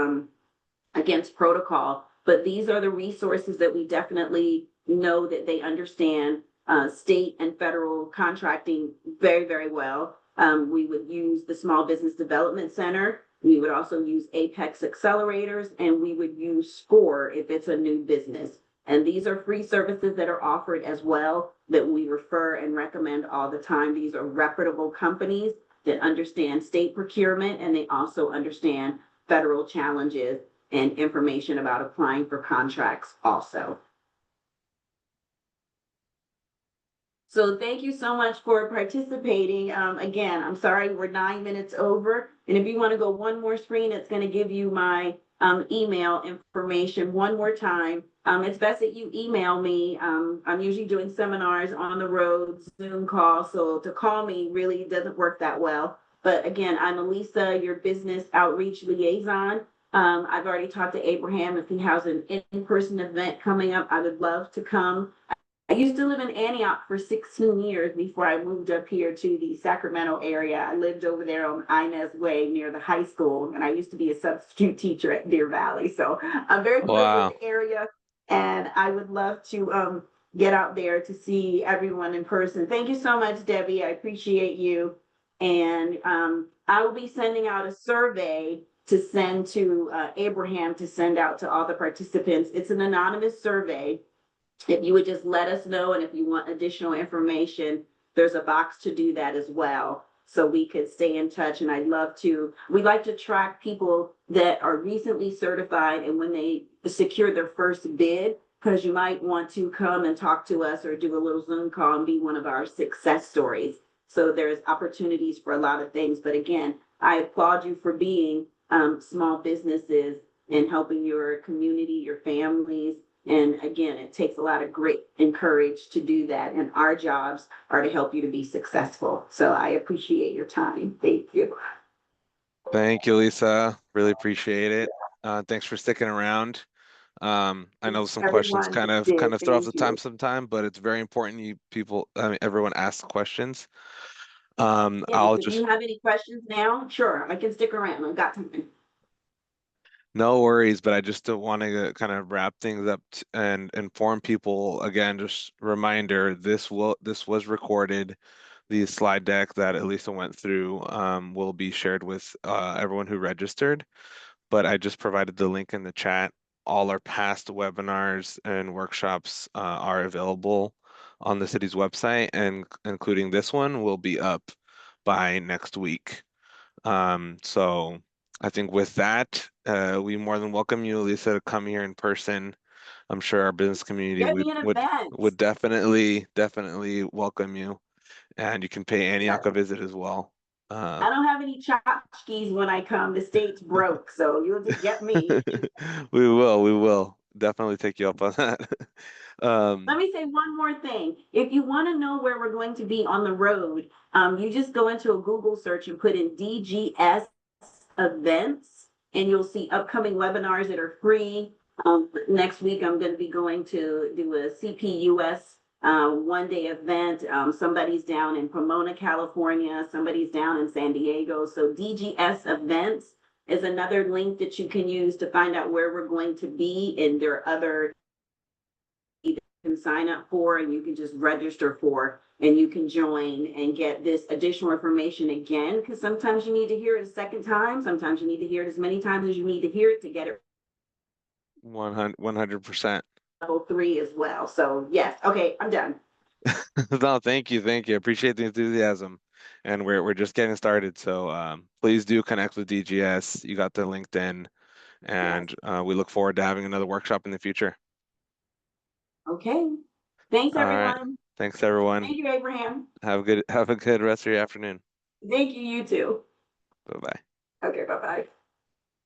against protocol. But these are the resources that we definitely know that they understand state and federal contracting very, very well. We would use the Small Business Development Center. We would also use Apex accelerators, and we would use SCORE if it's a new business. And these are free services that are offered as well that we refer and recommend all the time. These are reputable companies that understand state procurement, and they also understand federal challenges and information about applying for contracts also. So thank you so much for participating. Again, I'm sorry we're 9 minutes over. And if you want to go one more screen, it's going to give you my email information one more time. It's best that you email me. I'm usually doing seminars on the road, Zoom calls. So to call me really doesn't work that well. But again, I'm Elisa, your business outreach liaison. I've already talked to Abraham. If he has an in-person event coming up, I would love to come. I used to live in Antioch for 16 years before I moved up here to the Sacramento area. I lived over there on Inez Way near the high school, and I used to be a substitute teacher at Deer Valley. So I'm very familiar with Wow. the area, and I would love to get out there to see everyone in person. Thank you so much, Debbie. I appreciate you. And I will be sending out a survey to send to Abraham to send out to all the participants. It's an anonymous survey. If you would just let us know, and if you want additional information, there's a box to do that as well. So we could stay in touch. And we like to track people that are recently certified and when they secure their first bid, because you might want to come and talk to us or do a little Zoom call and be one of our success stories. So there's opportunities for a lot of things. But again, I applaud you for being small businesses and helping your community, your families. And again, it takes a lot of grit and courage to do that. And our jobs are to help you to be successful. So I appreciate your time. Thank you. Thank you, Lisa. Really appreciate it. Thanks for sticking around. I know some questions Everyone did. kind of throw off Thank the time you. sometime, but it's very important everyone asks questions. Yes, I'll if you just have any questions now, sure, I can stick around. I've got time. No worries, but I just want to kind of wrap things up and inform people again, just reminder, this was recorded. The slide deck that Elisa went through will be shared with everyone who registered, but I just provided the link in the chat. All our past webinars and workshops are available on the city's website, and including this one will be up by next week. So I think with that, we more than welcome you, Lisa, to come here in person. I'm sure our business community Get would me an would event. would definitely welcome you, and you can pay Antioch Yes. a visit as well. I don't have any tchotchkes when I come. The state's broke, so you'll just get me. We will definitely take you up on that. Let me say one more thing. If you want to know where we're going to be on the road, you just go into a Google search and put in DGS events, and you'll see upcoming webinars that are free. Next week, I'm going to be going to do a CPUS one-day event. Somebody's down in Pomona, California. Somebody's down in San Diego. So DGS events is another link that you can use to find out where we're going to be, and there are other can sign up for and you can just register for and you can join and get this additional information again, because sometimes you need to hear it a second time, sometimes you need to hear it as many times as you need to hear it to get it 100%. level 3 as well. So yes, okay, I'm done. No, thank you, I appreciate the enthusiasm, and we're just getting started. So please do connect with DGS. You got the LinkedIn, Yes. and we look forward to having another workshop in the future. Okay. Thanks, All right. everyone. Thanks, everyone. Thank you, Abraham. Have a good rest of your afternoon. Thank you, you too. Bye-bye. Okay, bye-bye.